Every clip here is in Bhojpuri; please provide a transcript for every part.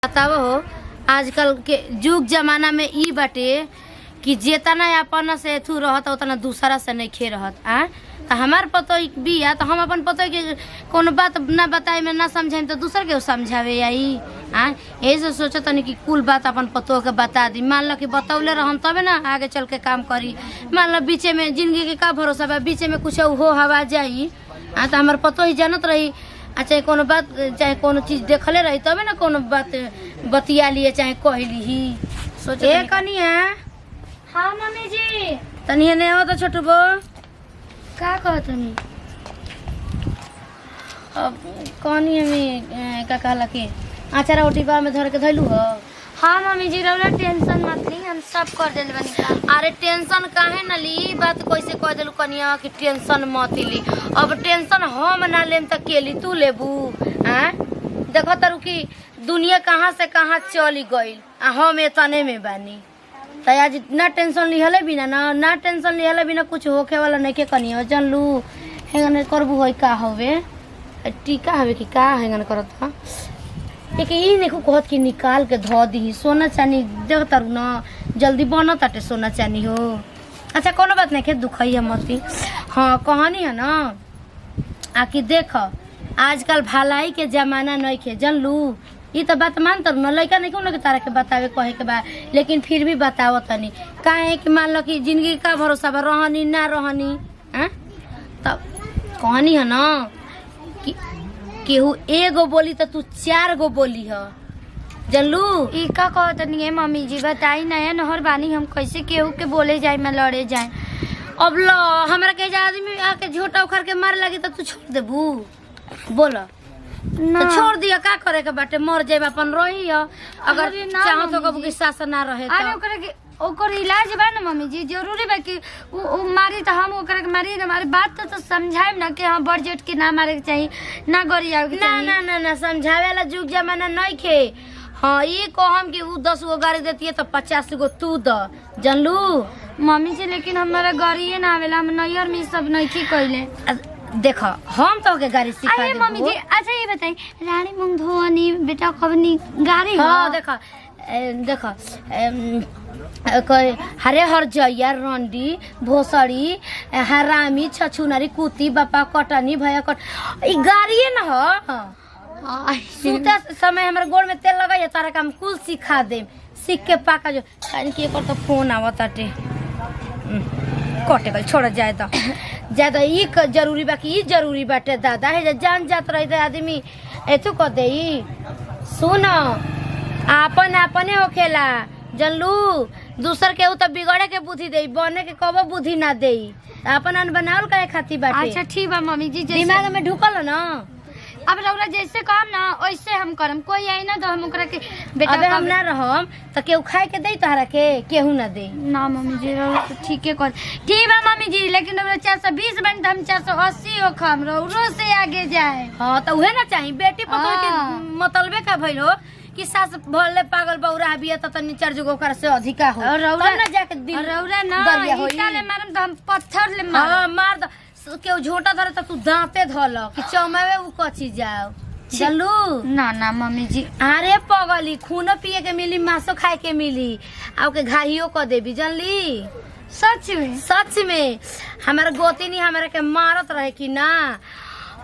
बताओ हो आजकल के जुग जमाना में ई बाटे कि जेतना अपन से एथू रहत उतना दूसरा से नहीं खे रहत आ तो हमार पतो बिया तो हम अपन पतो कि कोनो बात ना बताए में ना समझाई तो दूसर के समझावे आई आ ऐसे सोचो तनी कि कुल बात अपन पतो के बता दी। मान लो कि बतौले रहम तबे ना आगे चल के काम करी। मान लो बीचे में जिंदगी के का भरोसा बा बीचे में कुछ हो हवा जाई आ तो हमार पतो ही जानत रही चाहे कोनो बात चाहे कोनो चीज देखले रही तबे ना कोनो बात बतिया लिए चाहे कहली ही सोच ए कनिया। हाँ मम्मी जी। तनी ने हो तो छोटू बो का कहतनी अब कनिया में का कहला कि आचारा ओटीबा में धर के धइलू हो। हाँ मम्मी जी रौला टेंशन मत ली हम सब कर देले बानी काम। अरे टेंशन काहे न ली बात कैसे कह देलू कनिया कि टेंशन मत ली। अब टेंशन हम ना लेम त के ली तू लेबू हैं। देखो तरु कि दुनिया कहाँ से कहाँ चली गई आ हम एतने में बानी त आज ना टेंशन लिहले बिना ना टेंशन लिहले बिना कुछ होखे वाला नहीं के कनिया जानलू हेगन करबू होई का होवे टीका हवे कि का हेगन करत ह एक ई देखो कहत कि निकाल के धो दी सोना चांदी देख तरु ना जल्दी बन ताटे सोना चांदी हो। अच्छा कोनो बात नहीं के दुखई मती हाँ कहानी है ना आकि देख आजकल भलाई के जमाना नहीं के जानलू ई तो बात मान तरु ना लड़का नहीं क्यों तारा के बतावे कहे के बा लेकिन फिर भी बताओ तनी काहे कि मान लो कि जिंदगी का भरोसा बा रहनी ना रहनी हैं तब कहानी है ना कि केहू एगो बोली तो तू 4 गो बोली ह जानलू। ई का कहतनी है मम्मी जी बताई नया नहर बानी हम कैसे केहू के बोले जाए मैं लड़े जाए। अब लो हमरा के आदमी आके झोटा उखाड़ के मार लगी तो तू छोड़ देबू बोला ना तो छोड़ दिया का करे के बाटे मर जाए अपन रही ह अगर अरे ना चाहो तो मम्मी कबू की सास ना रहे अरे तो ओकर इलाज बा ना मम्मी जी जरूरी बा कि उ मारी तो हम ओकरा के मारी हमारी बात तो समझाएब ना कि हाँ बड़ जेठ के ना मारे के चाहिए ना गरियावे के ना चाहिए। ना ना ना समझावे वाला जुग जमाना नहीं खे। हाँ ये कहम कि उ 10 गो गाड़ी देती है तो 50 गो तू द जानलू। मम्मी जी लेकिन हमारा गाड़िए ना आवेला हम नैहर में सब नहीं की कइले। देख हम तो के गाड़ी सिखा अरे देबो। मम्मी जी अच्छा ये बताई रानी मूंग धोनी बेटा कबनी गाड़ी हाँ देख हरे हर जइया रंडी भोसड़ी हरामी छछुनारी कुती बापा कटनी भैया कट ई गाड़िए न ह। सुता समय हमारे गोड़ में तेल लगा तारा काम कुल सिखा दे सीख के पाका जो काहे कि एकर तो फोन आवत ताटे कटे गल छोड़ जाए तो ज्यादा ई जरूरी बा कि ई जरूरी बाटे दादा है जान जात रही आदमी एथु क दे सुन आपन अपने होखेला जानलू दूसर के तो बिगड़े के बुद्धि दे बने के कबो बुद्धि ना दे अपन अन बनावल काहे खाती बाटे। अच्छा ठीक बा मम्मी जी दिमाग में ढुकल ना अब रौरा जैसे कहम ना वैसे हम करम कोई आई ना तो हम ओकरा के बेटा अबे हम ना रहम तो केहू खाए के दे तोहरा के केहू ना दे ना मम्मी जी रौरा तो ठीके कर ठीक बा मम्मी जी लेकिन रौरा 420 बन हम 480 हो खम रौरो से आगे जाए। हाँ तो उहे ना चाही बेटी पकड़ के हाँ। मतलबे का भइल हो कि सास भले पागल बौरा बिया त तनी 4 जोगो कर से अधिका हो और रौरा तब ना जाके दिल रौरा ना दरिया होई। ईटा ले मारम तो हम पत्थर ले मारम। हाँ मार द केहू झोटा धरे त तू दांते धल कि चौमावे उ कची जाओ चलू। ना ना मम्मी जी अरे पगली खूनो पिए के मिली मांसो खाए के मिली आ के घाहियो क देबी जानली। सच में हमारे गोतिनी हमारे के मारत रहे कि ना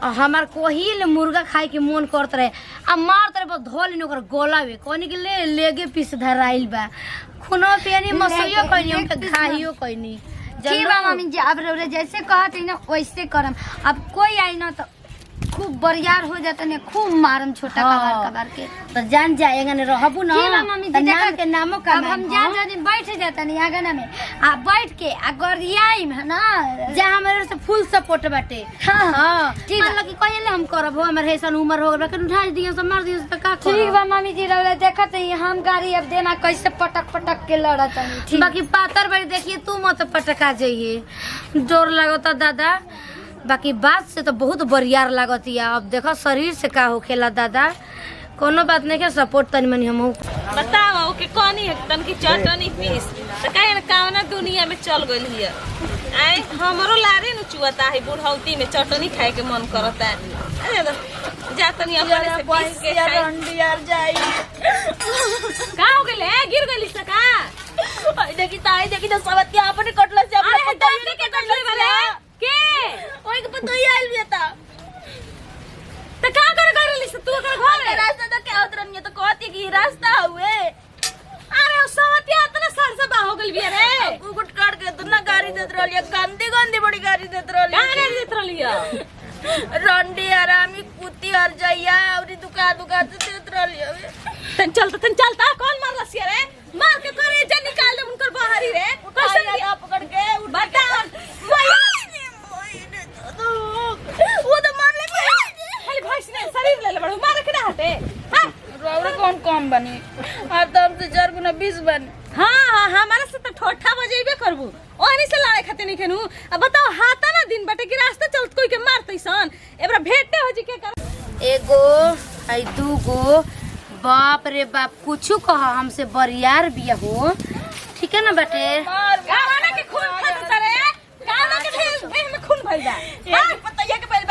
हमार कोहिल मुर्गा खाए के मन करत रहे आ मारत रहे धोली ओकर गोलावे कोनी के लेगे पीस धराइल बा खूनो पियनी मसइयो कइनी हमके घाहियो कइनी। ठीक बा मम्मी जी अब रौरा जैसे कहत है ना वैसे करम। अब कोई आई ना तो खूब बरियार हो जाता ने खूब मारम छोटा कबार के तो जान जाएगा ने रहबू ना ठीक बा मम्मी जी त देखा नाम के नामो का अब हम जान जाने बैठ जाता नहीं आगना में आ बैठ के आ गरियाई है ना जहाँ हमारे से फुल सपोर्ट बाटे। हाँ ठीक मान लो कि कहिले हम करब हो हमर ऐसन उम्र हो गल कि उठा दियो सब मार दियो त का करब। ठीक बा मम्मी जी रौरा देखत है हम गाड़ी अब देना कैसे पटक पटक के लड़त है। ठीक बाकी पातर बड़ी देखिए तू मत पटका जाइए डर लगता दादा बाकी बात से तो बहुत बरियार लागत है। अब देखो शरीर से का होखेला दादा कोनो बात नहीं के सपोर्ट तनी मनी हम बताओ कि कौनी है तन की चटनी पीस तो कहे कावना दुनिया में चल गइल हिय आए हमरो लारे न चुआता है बुढ़ौती में चटनी खाए के मन करता है अरे जा तनी अपने से पीस के खाए रंडी यार जाई का हो गेले गिर गइली सका आई देखी तो सबतिया अपने कटला से अपने बताइए के कटले वाले के ओए के पता ही आइल बिया त का कर लिस तू कर घर है रास्ता तो क्या उतरनी तो कहती कि रास्ता हुए अरे ओ सबतिया इतना सर से बा हो गेल बिया रे कुकुट काट के इतना गाड़ी देत रहलिया गंदी बड़ी गाड़ी देत रहलिया गाड़ी देत रहलिया रंडी आरामी कुत्ती हर जाइया औरी दुका देत रहलिया तन चलता कौन मारला सिया रे मार के करे जे निकाल दे उनकर बाहरी रे कैसे लिया पकड़ के बता वो तो मार ले खाली भैंस ने शरीर ले बड़ो मार के ना हटे हां रोवरे कौन कम बनी अब तो हमसे 4 गुना 20 बन हां हमारा से तो ठोठा बजेबे करबू ओहनी से लड़ाई खाते नहीं खेनू अब बताओ हाथा ना दिन बटे कि रास्ता चलत कोई के मारतै सन एबरा भेटे हो जी के कर एगो आई दूगो बाप रे बाप कुछू कहा हमसे बरियार बिया हो ठीक है ना बेटे गाना के खून खत सरे गाना के भेल में खून भइल बा ये पता ये के पहले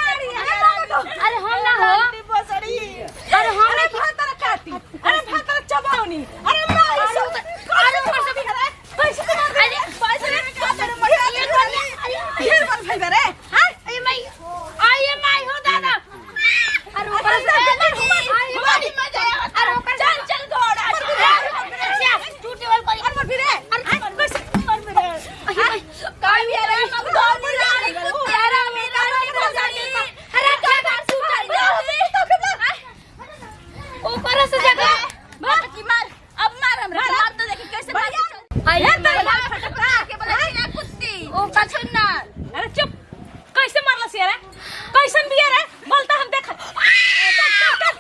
अरे हम ना हो अरे हम अरे भातर काटी अरे भातर चबावनी अरे माई अरे ऊपर से भी है पैसे अरे पैसे रे का तेरे मर ये बन भइल रे हां अरे माई हो दादा अरे ऊपर से हमारी मजा अरे ऊपर चल दौड़ टूटे वाल कोई अरे फिर अरे कैसे मर मेरे काय भी अरे सब दौड़ ला यारा मेरा अरे क्या बात सुन ऊपर से जगह बात की मार अब मार हमरा मार तो देखी कैसे मार आइए फटका के बोले ना कुत्ती ओ पछुन्ना अरे चुप कैसे मारला सिया रे कैसन बिया रे बोलता हम देख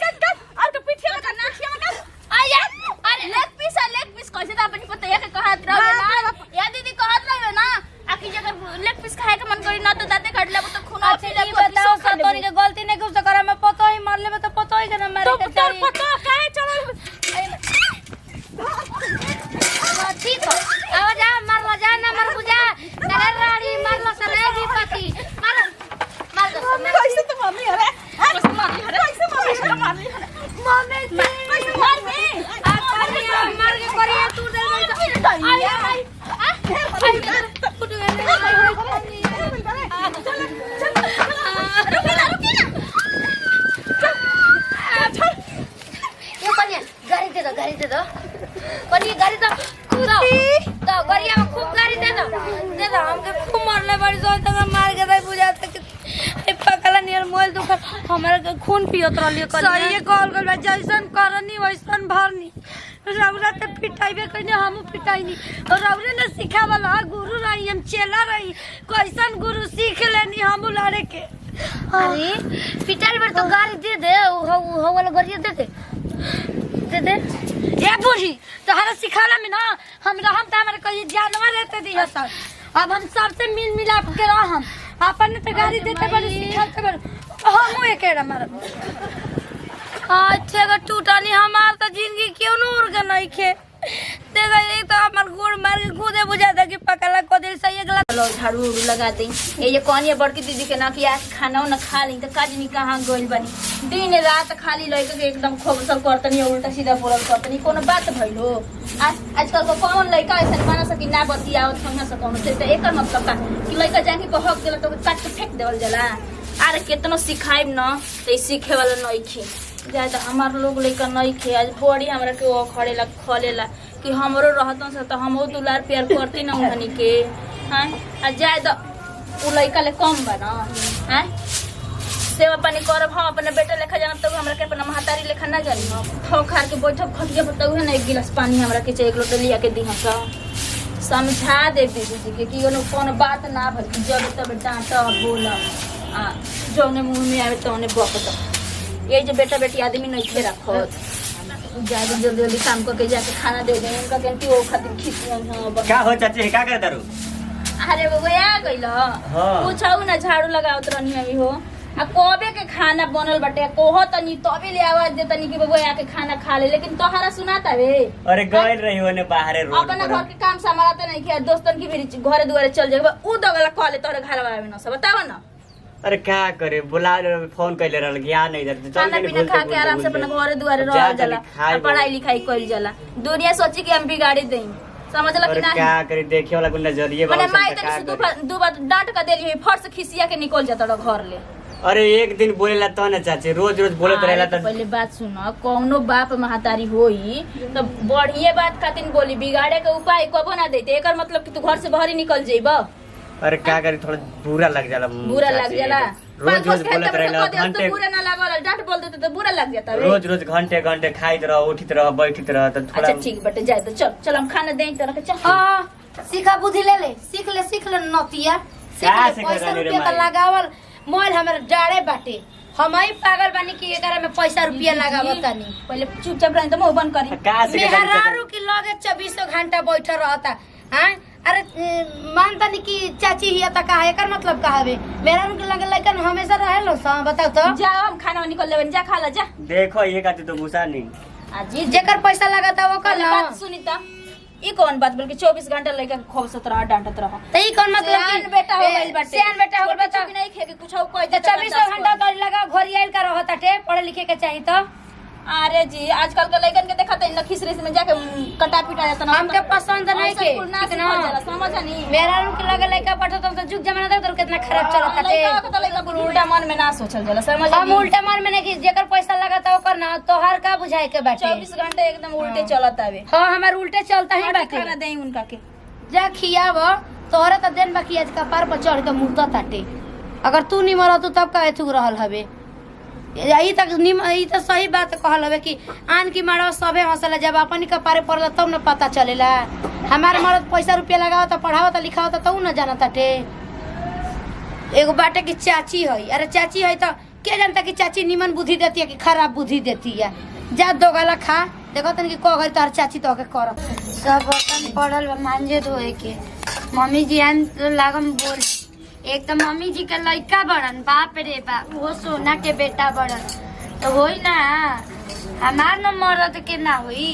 कट और तो पीछे में करना छिया में आया अरे लेग पीस कैसे तो अपनी पता है के कहत रहे ना या दीदी कहत रहे ना आखी जगह लेग पीस खाए के मन करी ना तो दाते काट ले तो खून अच्छा ये बताओ सतोरी के गलती नहीं कुछ करे मैं पतो ही मार लेबे तो पतो ही के मारे के तो पता काहे चल ठीक हो आवाज आ मार जा ना मार बुझा करे रानी मार लो सरेगी पति मार दो कैसे तो मम्मी अरे कैसे मार अरे कैसे मार ली मम्मी कैसे मार में मार के करिए तू दे आई गाड़ी दे दो पर ये गाड़ी तो गाड़िया में खूब गाड़ी दे दो हमके खूब मारले बड़ी जोर तक मार के दे बुझा तक पकला नियर मोल दुख हमारे के खून पियत रहलिए सही ये कॉल कर जैसन करनी वैसन भरनी रौरा ते पिटाइबे कइने हमहु पिटाइनी और रौरे ने सिखावला गुरु रही हम चेला रही कैसन गुरु सीख लेनी हमहु लड़े के अरे पिटाइल बार तो गाड़ी दे दे हो वाला गाड़ी दे ये बूढ़ी तोहरा सिखाला में ना हम रहम त हमारे कहीं जानवर रहते दिया सर अब हम सबसे मिल मिलाप के रहम अपन तो गाड़ी देते बड़े सिखाते बड़े हम एके मार अच्छा का टूटानी हमार तो जिंदगी क्यों नूर के नहीं खे देखा ये तो हमार गोड़ मार के खुदे बुझाता कि पकला को दिल सही गला लो झाड़ू उड़ू लगा दे ये कौन बड़की दीदी के ना कि आज खाना ना खा ली तो काजनी कहाँ गइल बनी दिन रात खाली लइका के एकदम खोबसल करतनी उल्टा सीधा बोलल करतनी कोनो बात भइल हो आजकल को कौन लइका ऐसा माना सकी ना बतियावत संग से कोनो से तो एकर मतलब का कि लइका जाके बहक देला तो काट के फेंक देवल जाला अरे केतनो सिखाइब न तो सीखे वाला नइखे जाए तो हमार लोग लइका नइखे आज बड़ी हमरा के ओ खड़ेला खलेला कि हमरो रहतन से तो हमो दुलार प्यार करती न उहनी के हां आ जाए तो उ लइका ले कम बा न हां सेवा पानी करब हम अपने बेटा लेखा जानब तो हमरा के अपना महतारी लेखा ना जानी हम खो खार के बैठब खटिया पर तो ना एक गिलास पानी हमरा के एक लोटा लिया के दी हम समझा दे दीदी जी के कि कोनो बात ना भल जब तब डांट बोल आ जौने मुंह में आवे तौने बकत ये जो बेटा बेटी आदमी नहीं खे रखत जाके जल्दी जल्दी काम करके जाके खाना दे दे उनका कहती वो खातिर खींच क्या हो चाची क्या करे दारू अरे वो आ गइल हां पूछाऊ ना झाड़ू लगावत रहनी अभी हो आ कबे के खाना बनल बाटे कोहो तनी तभी ले आवाज दे तनी कि बबुआ आके खाना खा ले, लेकिन तोहरा सुनाता रे। अरे गए रही होने बाहरे रोड अपना पर। घर के काम संभालते नहीं कि दोस्तन की भी घरे दुआरे चल जाए उ दगला कहले तोहरे घर वाला में न सब बताव ना। अरे क्या करे बुला फोन कैले रहल ज्ञान नहीं इधर खाना पीना खा के आराम से अपना घरे दुआरे रह जाला, पढ़ाई लिखाई कइल जाला। दुनिया सोची कि हम बिगाड़ी देई, समझला कि अरे नहीं? क्या करे देखे वाला को नजरिए माने बहुत माई संकट तनी का दू बात डांट का देली फट से खिसिया के निकल जाता घर ले। अरे एक दिन बोलेला तो ना चाची, रोज रोज बोलत अरे रहेला तो तो पहले बात सुनो, कौनो बाप महतारी होई तो बढ़िया बात खातिर बोली, बिगाड़े के उपाय कबो ना देते। एकर मतलब कि तू घर से बाहर ही निकल जाइब, अरे क्या करे थोड़ा बुरा लग जाला बुरा लग चाची। जाला। रोज रोज बोलत रहेला तो घंटे बुरा ना लागल, डांट बोल देते तो बुरा लग जाता रे। रोज रोज घंटे घंटे खाइत रह उठित रह बैठित रह तो थोड़ा अच्छा ठीक बटे जाए तो चल चल हम खाना दें तरह के चल। हाँ सीखा बुद्धि ले ले, सीख ले नतिया, सीख का ले। सीख पैसा ले रे रुपया माई? का लगावल मोल हमारे डाड़े बाटे, हम ही पागल बानी कि एकरा में पैसा रुपया लगावत तानी। पहले चुपचाप रह तो मुंह बंद करी। का से मेहरारू की लगे 24 घंटा बैठा रहता। हाँ अरे मानता नहीं कि चाची ही आता कहा, एकर मतलब कहा बे मेहरारू के लगे लइकन हमेशा रहेलो सा, बताओ तो। जाओ हम खाना निकल लेबन, जा खा ला जा। देखो ये कहते तो गुस्सा नहीं। अजी जेकर पैसा लगाता वो पहले कल बात सुनी त ई कौन बात बोल के 24 घंटा लइका खोबसत रह डांटत रह। तो ई कौन मतलब सियान बेटा हो गइल बाटे, सियान बेटा हो गइल छोटे बता। चुकी नहीं खे के कुछ कह तो 24 घंटा तो लगा घोरी आइल का रहता टे, पढ़े लिखे के चाहिए तो। अरे जी आजकल के लइकन के देखत है खिसरी में जाके कटा पिटा जाता ना। हमके पसंद नहीं के, ना ठीक ना? समझ नहीं मेहरारू के लगे लइका पढ़ता तो जुग जमाना तक तो कितना खराब चलता टे। लइका के तो लइका पर उल्टा मन में ना सोचल जाला, समझ हम नहीं। उल्टा मन में नहीं कि जेकर पैसा लगाता ओकर ना तोहार का बुझाए के बाटे। 24 घंटे एकदम उल्टे चलत आवे। हाँ हमार उल्टे चलता ही बाटे। खाना देई उनका के जा खियाव, तोहरे तो दिन बाकी आज कपार पर चढ़ के मुर्दा ताटे। अगर तू नहीं मरत तब का एथुक रहल हवे। यही तक ई तो सही बात कहल हवे कि आन की मारवा सबे हंसला, जब अपन कपारे पड़ला तब न पता चलेला। हमारे मरद पैसा रुपया लगावत पढ़ावत लिखावत तब न जानत ताटे। एगो बाटे की चाची है, अरे चाची है तो के जानता कि चाची निमन बुद्धि देती है कि खराब बुद्धि देती है। जा दो गला खा, देखो तन कि को घर तार चाची तो के करत सब बर्तन पड़ल बा मांजे धोए के। मम्मी जी आन तो लागम बोल, एक तो मम्मी जी के लड़का बड़न, बाप रे बाप, वो सोना के बेटा बड़न, तो होई ना हमार न मरद के ना होई।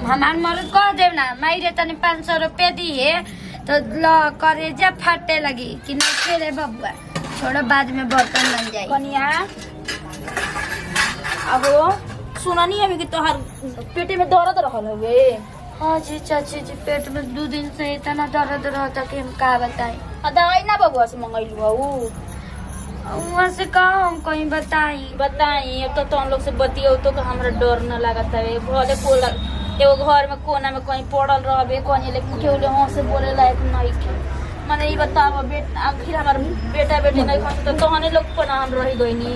हमार मरद कह देव ना माई रे तनी 500 रुपये दिए तो ल करेजा फाटे लगी कि नहीं रे बबुआ, छोड़ो बाद में बर्तन बन जाए। कनिया अब सुननी है कि तोहार पेटे में दर्द रहल हवे। हाँ जी चाची जी, पेट में 2 दिन से इतना दर्द रहता कि हम का बताएं। दवाई ना बबुआ से मंगैलू हऊ वहाँ से कहा हम कहीं बताई। बताई अब तो हम लोग से बतियो तो हमरा डर न लागत है। भले कोला एगो घर में कोना में कहीं पड़ल रहबे कहीं, लेकिन केहू ले हाँ से बोले लायक नहीं के। माने ई बताओ बेटा आखिर हमार बेटा बेटी नहीं खस तो तोहने लोग पर हम रही गइनी।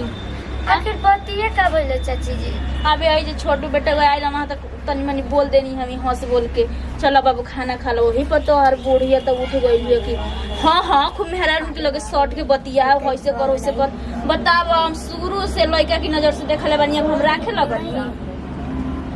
आखिर बतिए का बोले चाची जी? अबे आई जे छोटू बेटा आइल वहाँ तक तनी मनी बोल देनी हमी हंस बोल के, चलो बाबू खाना खा लो। वही पर तो हर बूढ़िया तो उठ गई है कि हाँ हाँ खूब मेहरान के लगे सट के बतिया वैसे कर वैसे कर। बताब हम शुरू से लड़का की नजर से देखले बनी, अब हम राखे लगनी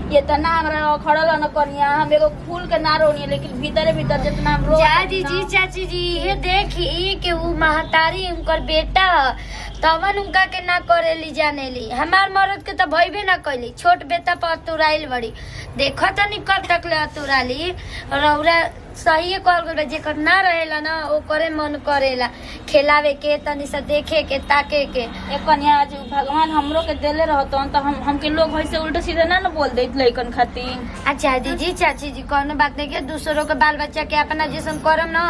ये तो ना हमरा खड़ल न करिया, हम एगो फूल के ना रोनी, लेकिन भीतर भीतर जितना हम रो चाची जी चाची जी ये देखी कि वो महतारी उनकर बेटा ह, तवन उनका के ना करेली जानेली। हमार मरद के तो भइबे ना कैली, छोट बेटा पर तुराइल बड़ी। देखो तो नहीं कब तक ले तुराली। रौरा सही कॉल कर, जेकर ना रहेला ना वो करे मन करेला खिलावे के, तनी सा देखे के ताके के। एक कन्या आज भगवान हमरो के देले रहतन तो हमके लोग वैसे उल्टा सीधा ना बोल देत लइकन खातिर। अच्छा दीदी चाची जी कोनो बात नहीं के, दूसरों के बाल बच्चा के अपना जैसन करम ना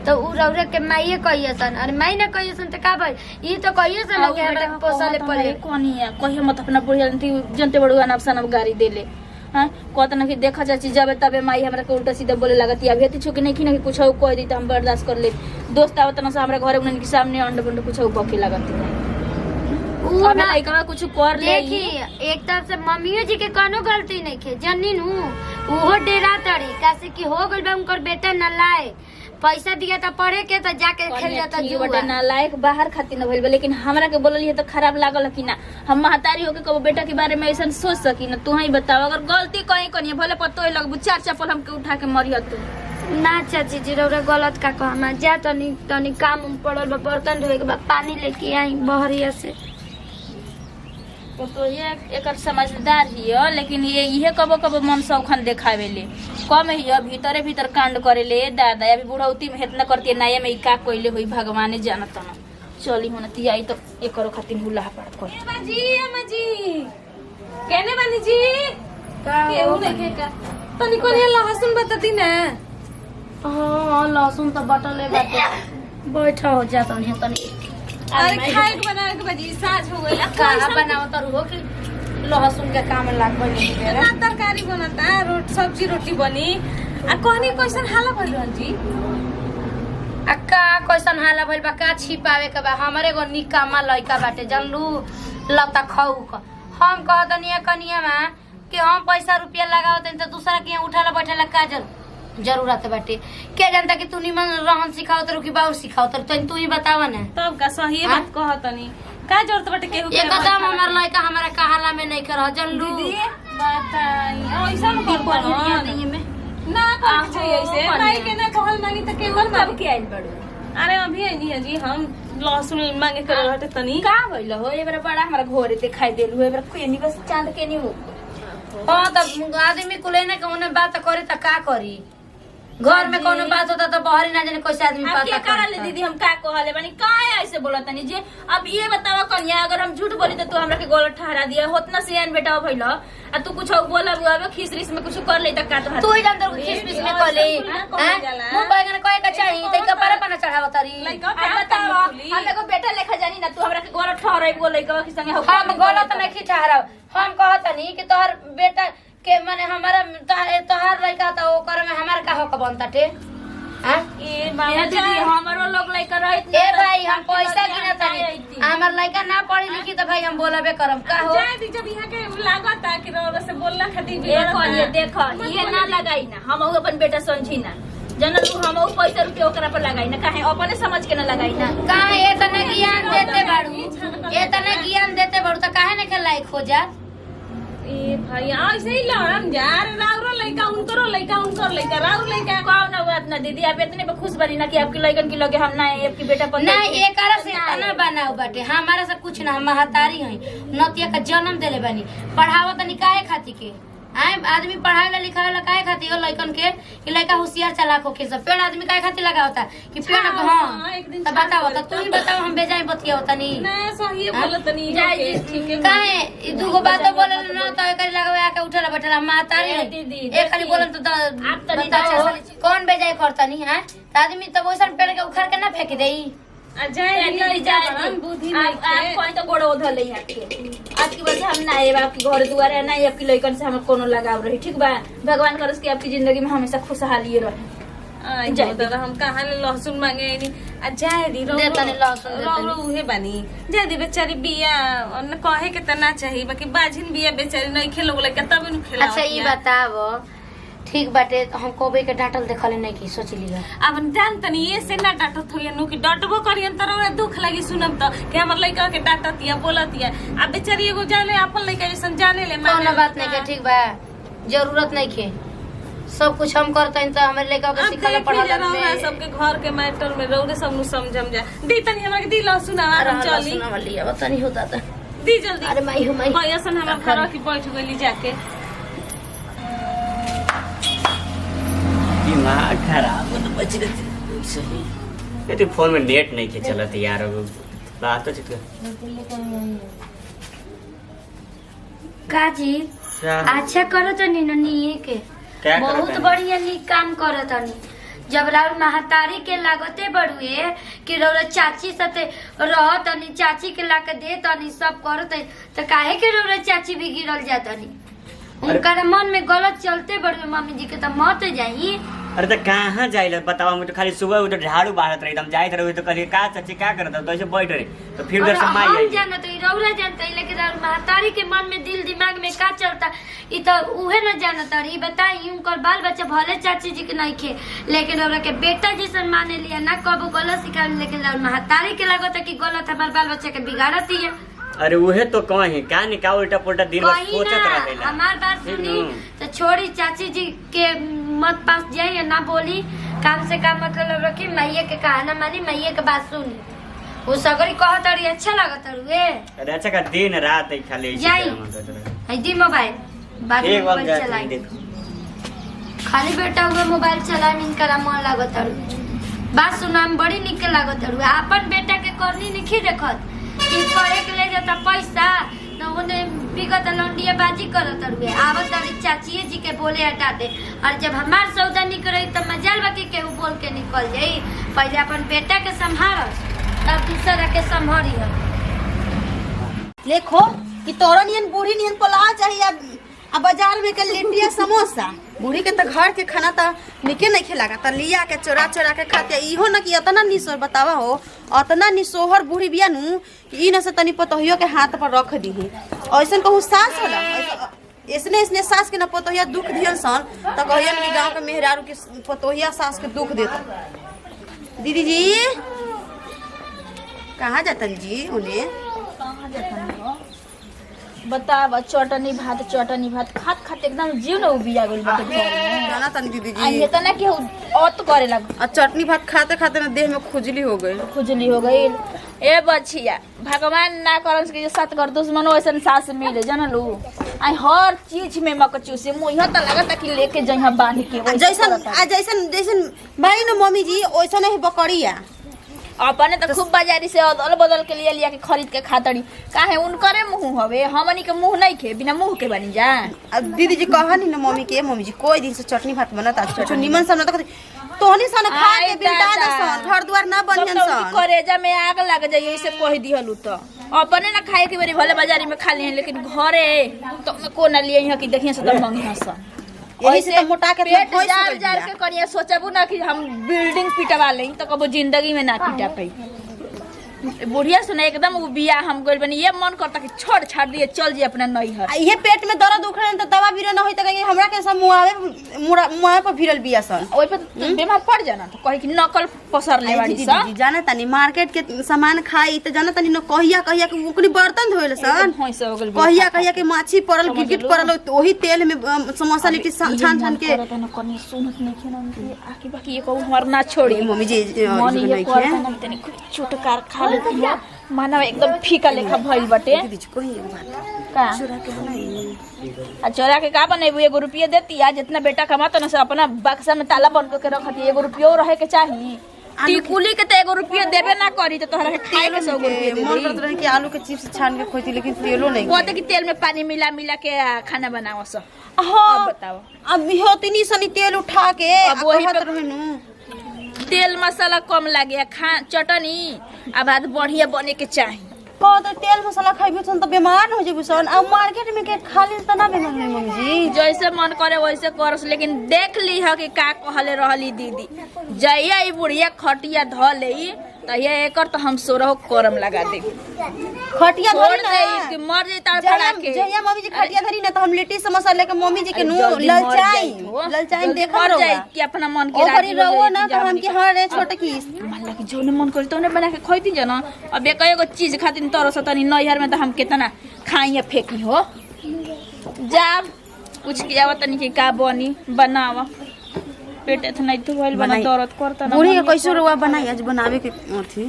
तो उ रौरा के माइये कहियसन, अरे माई ना कहियसन तो का भाई ई तो कहियसन के हमरा के पोसले पड़े। कनिया कहिए मत अपना बुढ़िया जनते बड़ुआ नफसान अब गाड़ी देले। हाँ कहत ना कि देखा चाची जब तबे माई हमरा के उल्टा सीधा बोले लागत या अभी छुके नहीं कि ना कि कुछ कह दी तो हम बर्दाश्त कर ले। दोस्त आवत ना हमरा घरे उनके सामने अंडे बंडे कुछ बके लागत उ अब ना लइका कुछ कर ले। देखी एक तरफ से मम्मियों जी के कोनो गलती नहीं खे, जन्नी नु उहो डेरा तड़ी कैसे कि हो गइल बा उनकर बेटा न लाए, पैसा दिया था पढ़े के तो जाके खेल जाता जुआ। ना लायक बाहर खातिर न भइल बा, लेकिन हमरा के बोललिए तो खराब लागल कि ना। हम महतारी होके कबो बेटा के बारे में ऐसा सोच सकी ना? तू ही बताओ अगर गलती कहीं कनी भले पतो ही लगबू 4 चप्पल हमके उठा के मरिया तू। ना चाची जी रौरा गलत का कहना जा तनी तनी काम उम पड़ल बा बर्तन धोए के बाद पानी लेके आई बहरिया से। तो ये एक समझदार ही है, लेकिन ये इहे कबो कबो मन सौखन देखावे ले कम ही भीतरे भीतर कांड करे ले दादा। अभी बुढ़ौती में इतना करती है नया में का कोइले हुई भगवान जानत न। चली होनती आई तो एकरो खातिर हुला पड़ कर कहने बानी जी केहू देखे का तनी को लहसुन बताती ना। हाँ लहसुन तो बटले बाटे बैठा हो जाता नहीं तनी। अरे खाए के बनावे के बाजी साज हो गइल। कहाँ बनाओ तर हो कि लहसुन के काम लाग बनी ना तरकारी बनता रोटी सब्जी रोटी बनी आ कहनी कैसन हाला भइल जी। अक्का कैसन हाला भइल बा का छिपावे के बा। हमरे एगो निकामा लइका बाटे जनलू लता खाऊ का। हम कहतनी कनिया में कि हम पैसा रुपया लगावतनी तो दूसरा के उठाला बैठाला का जरूरत बाटे। के जानता कि तू निमन रहन सिखाओ तर कि बाउर सिखाओ तर तू ही बतावा ना। तब का सही बात कहतनी का जरूरत बाटे केहू के एकदम हमर लइका हमरा कहाला में नहीं कर जनलू। बताई ऐसा कर ना कर चाहिए ऐसे माई के ना कहल मानी त केहू कब के आइल बड़ू। अरे अभी आई है जी हम लहसुन मांगे करे हटे तनी का भइल हो एबरा बड़ा हमरा घरे दिखाई देलु एबरा केनी बस चांद केनी हो। हाँ तब आदमी कुले ने कौन बात करे त का करी। घर में कोनो बात होता तो बहरी ना जाने कैसे आदमी अब पता के करल दीदी हम का कहले बानी काहे ऐसे बोलतनी जे। अब ये बतावा कन्या अगर हम झूठ बोली तो तू हमरा के गलत ठहरा दिया होतना सियान बेटा भइल आ तू कुछ बोला अब खिसरिस में कुछ कर ले त का तो तू ही जानत खिसमिस में कले मुंह बैगन कहे का चाहिए त कपारे पर ना चढ़ाव तरी। बतावा हम एगो बेटा लेखा जानी ना तू हमरा के गलत ठहराई बोले के संगे हम गलत नहीं ठहराव। हम कहतनी कि तोहर बेटा के माने हमारा तोहार लइका त ओकर में हमार का हक बनताटे। हां ए बाबा दीदी हमरो लोग लेकर रहित ए भाई हम पैसा गिनतनी हमार लइका ना पढ़ी लिखी त भाई हम बोलबे करम का हो। जाय दी जब यहां के लागत कि रोड से बोलला खातिर भी एक ये देख ये ना लगाई ना हम अपन बेटा समझी ना जनलू हम पैसा रुपया ओकरा पर लगाई ना काहे अपने समझ के ना लगाई ना। काहे एतने ज्ञान देते बाड़ू एतने ज्ञान देते बाड़ू त काहे ने के लायक हो जा। ए भाई ऐसे ही लड़म जा राउरो लइका उनकरो राउर लइका कौन बात ना दीदी आप इतने खुश बनी ना कि आपकी लइकन की लगे हम ना आपकी बेटा पर ना एकरा से तना बनाओ बाटे हमारा से कुछ ना। हम महतारी हई नतिया का जन्म देले बानी पढ़ावत तनी काहे खाती के आए आदमी पढ़ावे लिखावे ला काहे खाती हो लइकन के कि लइका होशियार चालाक होके सब पेड़ आदमी काहे खाती लगावता कि पेड़ हां त बताओ त तू ही बताओ हम बेजाई बतिया तनी ना सही बोलतनी जाय ठीक है काहे ई दुगो बात बोलल न त एकरी लगावे आके उठला बैठला महतारी दीदी एक खाली बोलन त आप तनी कौन बेजाई करतनी हैं त आदमी त वैसन पेड़ के उखाड़ के ना फेंक देई। बुद्धि आप कोई तो गोड़ उधल यहाँ के आज की वजह हम ना आए आपकी घर दुआरे ना आपकी लइकन से हम कोनो लगाव रही ठीक बा। भगवान करस कि आपकी जिंदगी में हमेशा खुशहाली रहे। दादा हम कहाँ ले लहसुन मांगे आ जाए दी देतनी लहसुन रो उहे बानी जाए दी बेचारी बिया न कहे के त ना चाहिए बाकी बाजिन बिया बेचारी नहीं खेलो लइका तब नु खेला। अच्छा ये बताओ ठीक बाटे हम कोबे के डांटल देखले नहीं की सोच लिया। अब जान तनी ये से ना डांटत होय नु कि डटबो करियन तर दुख लगी सुनब त कि हमर लइका के डांटतिया बोलतिया आ बेचारी एगो जाने अपन लइका जैसन जाने ले कोनो बात नहीं के ठीक बा जरूरत नहीं के सब कुछ हम करतन त हमरे लइका के सिखाला पढ़ाला में सबके घर के मैटर में रौरे सब नु समझम जा दी तनी हमरा के दी लहसुन आ चली सुना वाली अब तनी होता त दी जल्दी। अरे माई हो माई पैसन हमरा घर की बैठ गइली जाके दिमाग खराब हो तो बच रही सही। ये तो फोन में नेट नहीं के चलत यार अब बात तो चित काजी अच्छा करो तनी ननी के क्या करत बहुत हनी? बढ़िया नी काम करो तनी। जब राउर महतारी के लागते बड़ुए कि रौरा चाची साथे रह तनी चाची के ला के दे तनी सब करो त काहे के रौरा चाची भी गिरल जातनी उनका मन में गलत चलते बड़ुए मम्मी जी के त मत जाई। अरे तो कहाँ जाइल बताओ मुझे खाली सुबह उठ झाड़ू बाहर रही हम जाए रहे तो कहलिए का चाची क्या करता तो ऐसे बैठ रहे तो फिर उधर से माई हम आई जानत रौरा जानत लेकिन राउर महतारी के मन में दिल दिमाग में का चलता ई तो उहे न जानत रही। बताई उनकर बाल बच्चा भले चाची जी के नहीं खे लेकिन रौरा के बेटा जैसन माने लिया ना कबो गलत सिखावे लेकिन राउर महतारी के लागत कि गलत हमार बाल बच्चा के बिगाड़त ही है। अरे उहे तो कहीं क्या निका उल्टा पुल्टा दिन भर कहीं सोचत ना रहेला। हमार बात सुनी तो छोड़ी चाची जी के मत पास जाइए ना बोली काम से काम मतलब रखी, मैये के कहना मानी, मैये के बात सुनी। वो सगरी कहत अड़ी अच्छा लागत अड़ुए। अरे अच्छा का दिन रात है खाली ऐसे जाई। काम होता है। है दी मोबाइल, बाद में एक बार मोबाइल जाते चलाई। हैं, देखो खाली बेटा हुए मोबाइल चलाए में इनका मन लागत अड़ुए। बात सुना में बड़ी निक लागत अड़ुए। अपन बेटा के करनी नहीं देखत कि करे के ले जाता पैसा न ओने बिगत लंडिया बाजी करत अड़ुए। आवत अड़ी चाचिए जी के बोले हटा दे, और जब हमार सौदा निकले तब मजाल बाकी केहू बोल के निकल जाई। पहले अपन बेटा के संभाल तब दूसरा के संभाली है। देखो कि तोरा नियन बूढ़ी नियन पोला चाहिए अब बाजार में के लिट्टिया समोसा। बूढ़ी के तो घर के खाना तो निके नहीं खिलागा तो लिया के चोरा चोरा के खाते। इहो ना कि अतना निसोहर बतावा हो, अतना निसोहर बूढ़ी बिया नु ई न से तनी पतोहियो के हाथ पर रख दी। ऐसन कहू सास होला इसने सास के न पतोहिया दुख दियन सन तो कहियन कि गांव के मेहरारू के पतोहिया सास के दुख देता। दीदी जी कहाँ जातन जी उन्हें बताब चटनी भात खात खात एकदम जीव न उबिया गेल बाटे घर में। जाना तनी दीदी आ जी ये तना के औत करे लग और चटनी भात खाते खाते ना देह में खुजली हो गई। खुजली हो गई। ए बछिया भगवान ना करन के साथ कर दुश्मनो ऐसन सास मिले जानलू। आई हर चीज में मकचू से मुइह त लागत कि लेके जइहा बांध के जैसन जैसन भाई न मम्मी जी वैसा नहीं बकरिया अपने तो खूब बाजारी से अदल बदल के लिए लिया के खरीद के खातड़ी काहे उनकरे मुंह हवे हमनी के मुंह नहीं खे बिना मुंह के बनी जा। अब दीदी जी कहनी न मम्मी जी कोई दिन से चटनी भात बनता कुछ निमन सन तो तोहनी सन खा के बिल्टा दसन घर द्वार ना बनियन सन करेजा में आग लग जाई ऐसे कह दिहलु त अपने ना खाए के बेरी भले बाजारी में खा लिए लेकिन घरे तो को ना लिए कि देखिए से तो मंगी हसन यही से तो मोटा के पेट जार जार के कनिया सोचबू ना कि हम बिल्डिंग पिटवा लें तो कबो जिंदगी में ना पिटा पाई। बुढ़िया सुना एकदम वो बिया हम गोल बनी ये मन करता कि छोड़ छाड़ दिए चल जी अपना नैहर। ये पेट में दर्द उख रहे तो दवा भी ना होई त कहीं हमरा के सब मुआवे पर भिरल बिया सन ओइ पे तो बीमार पड़ जाना तो कहे कि नकल पसर ले वाली सा दीदी जाना तनी मार्केट के सामान खाई त जाना तनी न कहिया के ओकनी बर्तन धोइल सन होइसे हो गेल कहिया के माछी पड़ल गिरगिट पड़ल ओही तेल में समोसा लिट्टी छान छान के कनी सुनत नहीं खेना आकी बाकी ये कहू हमर ना छोड़ी मम्मी जी मन ये करता ना तनी चुटकार खा लेती है मानव एकदम फीका लेखा भइल बटे। दीदी जी कोई बात का चोरा के बनाई आ चोरा के का बनेबू 1 रुपया देती आ जितना बेटा कमाता ना से अपना बक्सा में ताला बंद करके रखती 1 रुपया रहे के चाहिए। टिकुली के तो 1 रुपया देबे ना करी तो तोहरा के खाए के 100 रुपया दे मन करत रहे कि आलू के चिप्स छान के खोती लेकिन तेलो नहीं कहते कि तेल में पानी मिला मिला के खाना बनाओ सो। हां बताओ अब होतनी सनी तेल उठा के अब वही कहत पे- रहनु तेल मसाला कम लागे चटनी आ भात बढ़िया बने के चाहिए। तो तेल मसाला खाइबे सन तो बीमार हो जेबू सन अब मार्केट में के खाली त ना बीमार नहीं मम्मी जी जैसे मन करे वैसे करस लेकिन देख ली है कि का कहले रहली दीदी जइया ई बुढ़िया खटिया ध लेई तहिया एकर तो हम सोरह करम लगा दे खटिया छोड़ धरी दे ना कि मर जाई तार फड़ा के जहिया मम्मी जी खटिया धरी ना तो हम लिट्टी समोसा लेके मम्मी जी के नु जल्दी मर ललचाई जाई हो। ललचाई जल्दी देखा मर जाई रहोगा कि अपना मन के ओ भरी राजी हो रहो जाई ना कि तो हम जाम की हां रे छोटे की मान ला कि जौने मन करे तौने बना के खइती जना अब एक एगो चीज खातिर तोरो सतनी नैहर में तो हम केतना खाई या फेंकी हो जा कुछ किया तनी के का बनी बनावा पेट इतना तो भइल बना बनाई। दर्द करता ना बूढ़ी के कैसे रुआ बनाई आज बनावे के अथी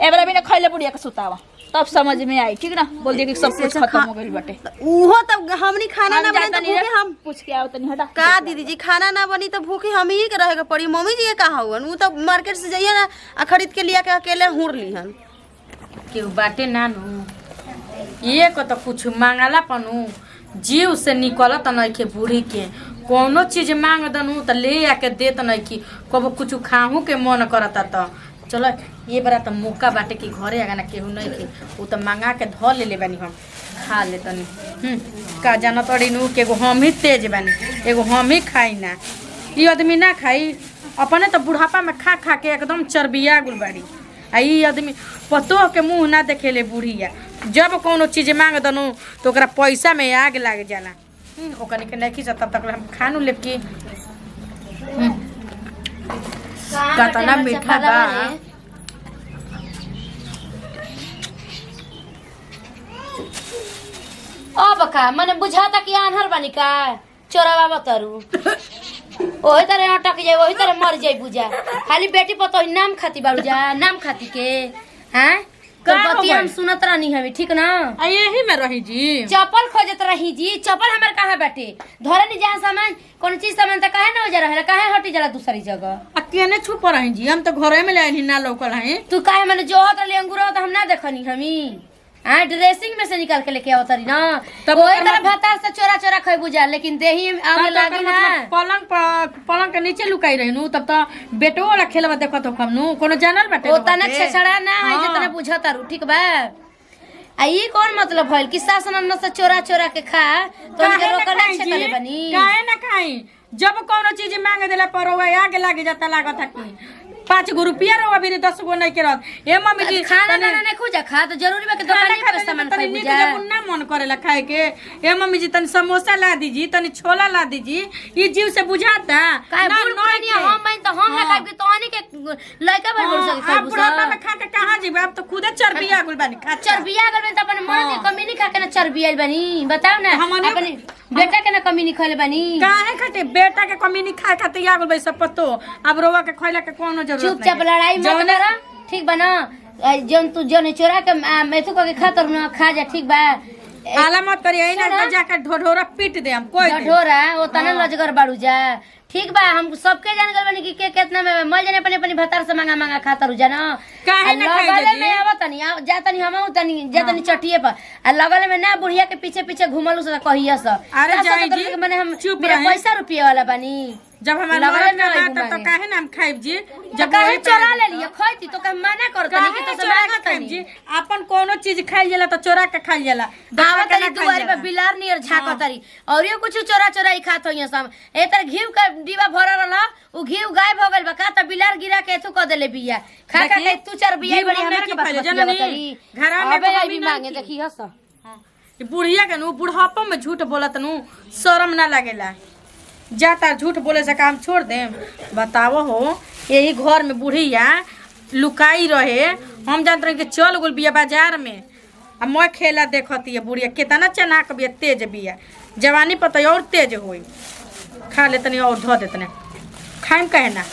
एबरा बिना खइले बुढ़िया के सुतावा तब समझ में आई ठीक ना बोल दिए कि सब कुछ खत्म हो गइल बाटे। उहो तब हमनी खाना ना बने तो जातनी रे, भूखे हम पूछ के आओ तनी हटा का दीदी जी खाना ना बनी तो भूखे हम ही के रहे के पड़ी मम्मी जी के कहा हुआ उ तो मार्केट से जाइए ना आ खरीद के लिया के अकेले हुर लीहन केहू बाटे नानू ये को तो कुछ मांगला पनु जीव से निकलत नइखे बूढ़ी के कोनो चीज मांग दनु त ले आके देत नइखी कबो कुछ खाहू के मन करता त चलो ये बड़ा तो मौका बाटे कि घरे आगा ना केहू नइखे उ त मांगा के ध ले बानी हम खा ले तनी का जाना तड़ी नु के एगो हम ही तेज बानी एगो हम ही खाई ना ई आदमी ना खाई अपने तो बुढ़ापा में खा खा के एकदम चर्बिया गुल बाड़ी आ ई आदमी पतो के मुंह ना देखेले बुढ़िया जब कोनो चीज मांग दनु तो ओकरा पैसा में आग लाग जाला ओकनी के नहीं खींचा तब तक हम खानू लेब की कतना मीठा बा अब का मने बुझाता कि आन्हर बनी का चोरवा बतारू ओही तरह अटक जाए, वही तरह मर जाए बुझा। खाली बेटी पतो नाम खाती बाड़ू जा, नाम खाती के हैं तो का हो बतिया हम गइल? सुनत रहनी हमी, ठीक ना। आ यही में रही जी। चप्पल खोजत रही जी, चप्पल हमारे कहाँ बाटे? धरे नहीं जहाँ सामान कौन चीज सामान तो काहे ना हो जा रहा है, काहे हटी जला दूसरी जगह? आ केने छुप रही जी, हम तो घरे में ले ना लौकल है। तू काहे मैंने जो होत रही अंगूर तो हम ना देखनी हमी। हाँ ड्रेसिंग में से निकाल के लेके आवतरी ना, तब वही ओकर तरह मतलब- भातार से चोरा चोरा खाई बुझा, लेकिन देही आगे लागी ना। पलंग के नीचे लुकाई रही नु, तब तो बेटो वाला खेलवा देखत हो हम नु, कोनो जानल बाटे ओ नु तना बाटे। छेछड़ा ना है हाँ। जितना बुझता रू, ठीक बा। आ ई कौन मतलब भइल कि सास नन्ना से चोरा चोरा के खा तो काहे उनके ना रोकना खाई छे तले जी? बनी। काहे ना खाई? जब कोनो चीज मांगे देला पर वो आगे लागे जाता लागत है कि 5 गो रुपया रो अभी 10 गो नहीं के रहत। ए मम्मी जी खाना दाना नहीं खोजा खा तो जरूरी बा कि दुकान पे सामान खाई बुझा। जब ना मन करेला खाए के, ए मम्मी जी तनी समोसा ला दीजी, तनी छोला ला दीजी, ई जीव से बुझाता काहे ना बूढ़ पुरानी हम बन तो हम ना खाई के तोहनी के लइका भर बोल सके खाई आप बुढ़ापा बुझा। में खा के कहां जीब? आप तो खुदे चर्बी आगुल बानी खा चर्बिया गल त अपन मन के कमी नहीं खा के ना चर्बी आइल बनी, बताओ ना हमने- अपने बेटा के ना कमी नहीं खइले बनी। काहे खाते बेटा के कमी नहीं खाए खाते आगुल भाई सब पतो। अब रोवा के खइला के कोनो जरूरत नहीं। चुपचाप लड़ाई मत करा, ठीक बा ना। जौन तू जौन चोरा के मेथू के खातर ना खा जा, ठीक बा। आला मत करिए ना तो जाकर ढोढोरा पीट दे हम कोई दिन। ढोरा ओ तना लजगर बाड़ू जा, ठीक बा। हम सबके जान गल बनी कि के कितना में मल जाने अपने अपनी भतार से मांगा मांगा खाता रू जाना। काहे ना खाई लगले जी? में आवत तनी जा तनी हम तनी जा तनी चटिए पर आ लगले में ना बुढ़िया के पीछे पीछे घुमलू से कहिया स। अरे जाई जी, माने हम चुप मेरा रहे। पैसा रुपया वाला बनी। जब हमारे लगले मरद में का आई बात है तो घुमाने। काहे ना हम खाइब जी? जब काहे चोरा ले लिया खइती तो कहे मना कर तनी कि काहे तो चोरा मांगा के खाइब तनी जी? अपन कोनो चीज खाई जाला तो चोरा के खाई जाला। दावा के ना तरी खाई दुआरी जाला। पे बिलार नियर झाका तरी और ये कुछ चोरा चोराई खात होइया सब। ए तर घीव का डीबा भरल रहला, उ घीव गायब हो गइल बा का त बिलार गिरा के एथु क देले बिया खा खा के तू चार बिया घी बड़ी हमने हमरा की के बात पहले बतिया जननी, बताई। घरा में अबे कभी आई भी ना मांगे की। देखी हस ये बुढ़िया के नु बुढ़ापा में झूठ बोलत नु शर्म ना लागेला। जाता झूठ बोले से काम छोड़ देम। बताओ हो यही घर में बुढ़िया लुकाई रहे, हम जानते रहे कि चल गुल बिया बाजार में। अब मैं खेला देखती है बुढ़िया कितना चनाक बिया, तेज बिया, जवानी पता और तेज होई। खा ले तनी और धो दे तनी खाइम कहे ना।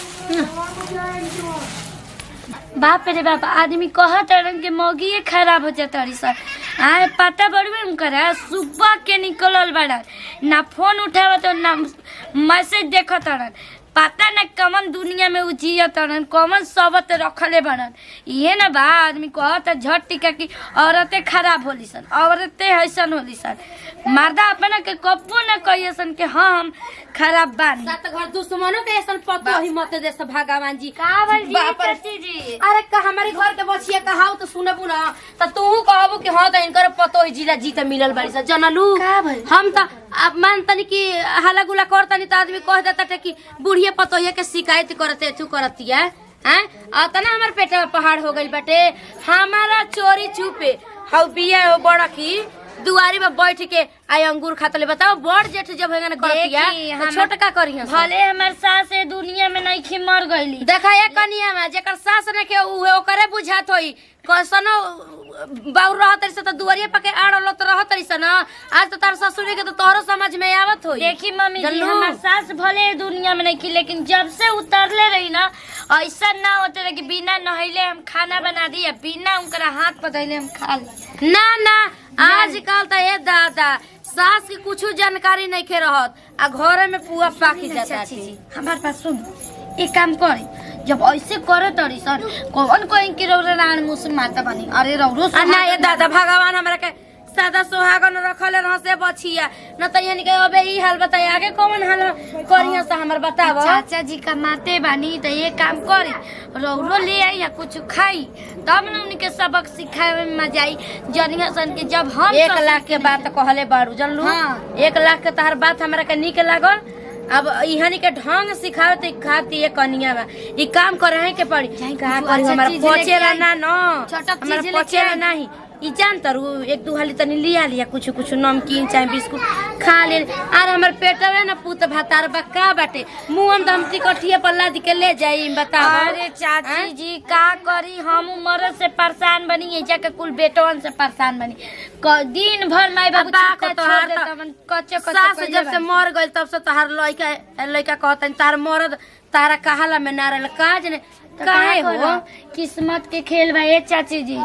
बाप रे बाप, आदमी कहत रन के मौगी खराब हो जाता रही सर। आए पता बड़वे उनकर सुबह के निकलल बड़ा, ना फोन उठावत ना मैसेज देखत रन। पता न कमन दुनिया में उजियत रन, कमन सबत रखले बड़न। ये ना बा आदमी कहत झट टिका की औरतें खराब होली सन, औरतें ऐसन होली सन। मर्दा अपना के कब्बो न कहिए सन के हम खराब बानी। सात घर दुश्मनों के ऐसा पतो ही मत दे सब भगवान जी। का बोल जी बाप रे। चाची जी? अरे का हमारे घर के बचिया कहाऊ तो सुनबू ना त तू कहबू कि हां त इनकर पतो ही जिला जीत मिलल बाड़ी स जनलू। का भइल? हम त अब मान तनी कि हाला गुला करतनी त आदमी कह देता कि बुढ़िया पतोहिया के शिकायत करते तू करतिया हैं। अतना हमर पेट में पहाड़ हो गइल बाटे। हमारा चोरी छुपे हौ बिया हो बड़ा की दुआरी में बैठ के आई अंगूर खातले। बताओ बड़ जेठ जब हेगन करतिया देखी, तो हम- छोटका करी भले हमार सास ए दुनिया में नहीं खी मर गईली। देखा ये कनिया में जेकर सास ने के उहे ओकरे बुझात होई कसनो बाउर रहत तरी से त दुआरिया पके आड़ल त रहत तरी से ना। आज तो तार ससुर के तो तोहरो समझ में आवत होई। देखी मम्मी जी, जल्लू। हमार सास भले ए दुनिया में नहीं खी, लेकिन जब से उतरले रही ना ऐसा ना होते रहे कि बिना नहैले हम खाना बना दिया, बिना उनकरा हाथ पधैले हम खा ली। ना ना आजकल तो ये दादा सास की कुछ जानकारी नहीं के रहत आ घरे में पुआ पाकी जाता चाची थी। जी हमार पास सुन, एक काम करे, जब ऐसे करे तड़ी सन कौन कोई की रौरा रान मुस माता बनी। अरे रौरो आ ना ये दादा भगवान हमरा के सादा सुहागन रखले रह से बचिया न त यानी के अबे ई हाल बताई आगे कौन हाल करिया से हमर बताव। चाचा जी कमाते बानी तो ये काम करे, रौरो ले आई या कुछ खाई, तब न उनके सबक सिखावे में मजा आई। जनिया सन के जब हम 1 लाख के बात कहले बारू जनलू। हाँ। 1 लाख के तहर बात हमरा के निक लागल। अब इहनी के ढंग सिखावे त खाती ये कनिया में ई काम करे के पड़ी। जाई का कुछ करी अच्छा हमरा चीज लेके पचेला आई। ना न छोटक हमरा चीज लेके पचेला आई। नहीं। ई जान तरु एक दू हाली तनी लिया लिया कुछ कुछ नमकीन चाहे बिस्कुट खा ले आर हमर पेटवे न पुत भातार बक्का बाटे मुंह हम दमती कठिया पल्ला दी के ले जाई बताओ। अरे चाची जी का करी हम मरद से परेशान बनी है जाके कुल बेटवन से परेशान बनी दिन भर माई बाबू चिंता छोड़ देता मन कच्चे सास जब से मर गइल तब से तहार लइका कहतन तार मरद तारा कहाला में ना रहल काज ने काहे हो किस्मत के खेल बा ए चाची जी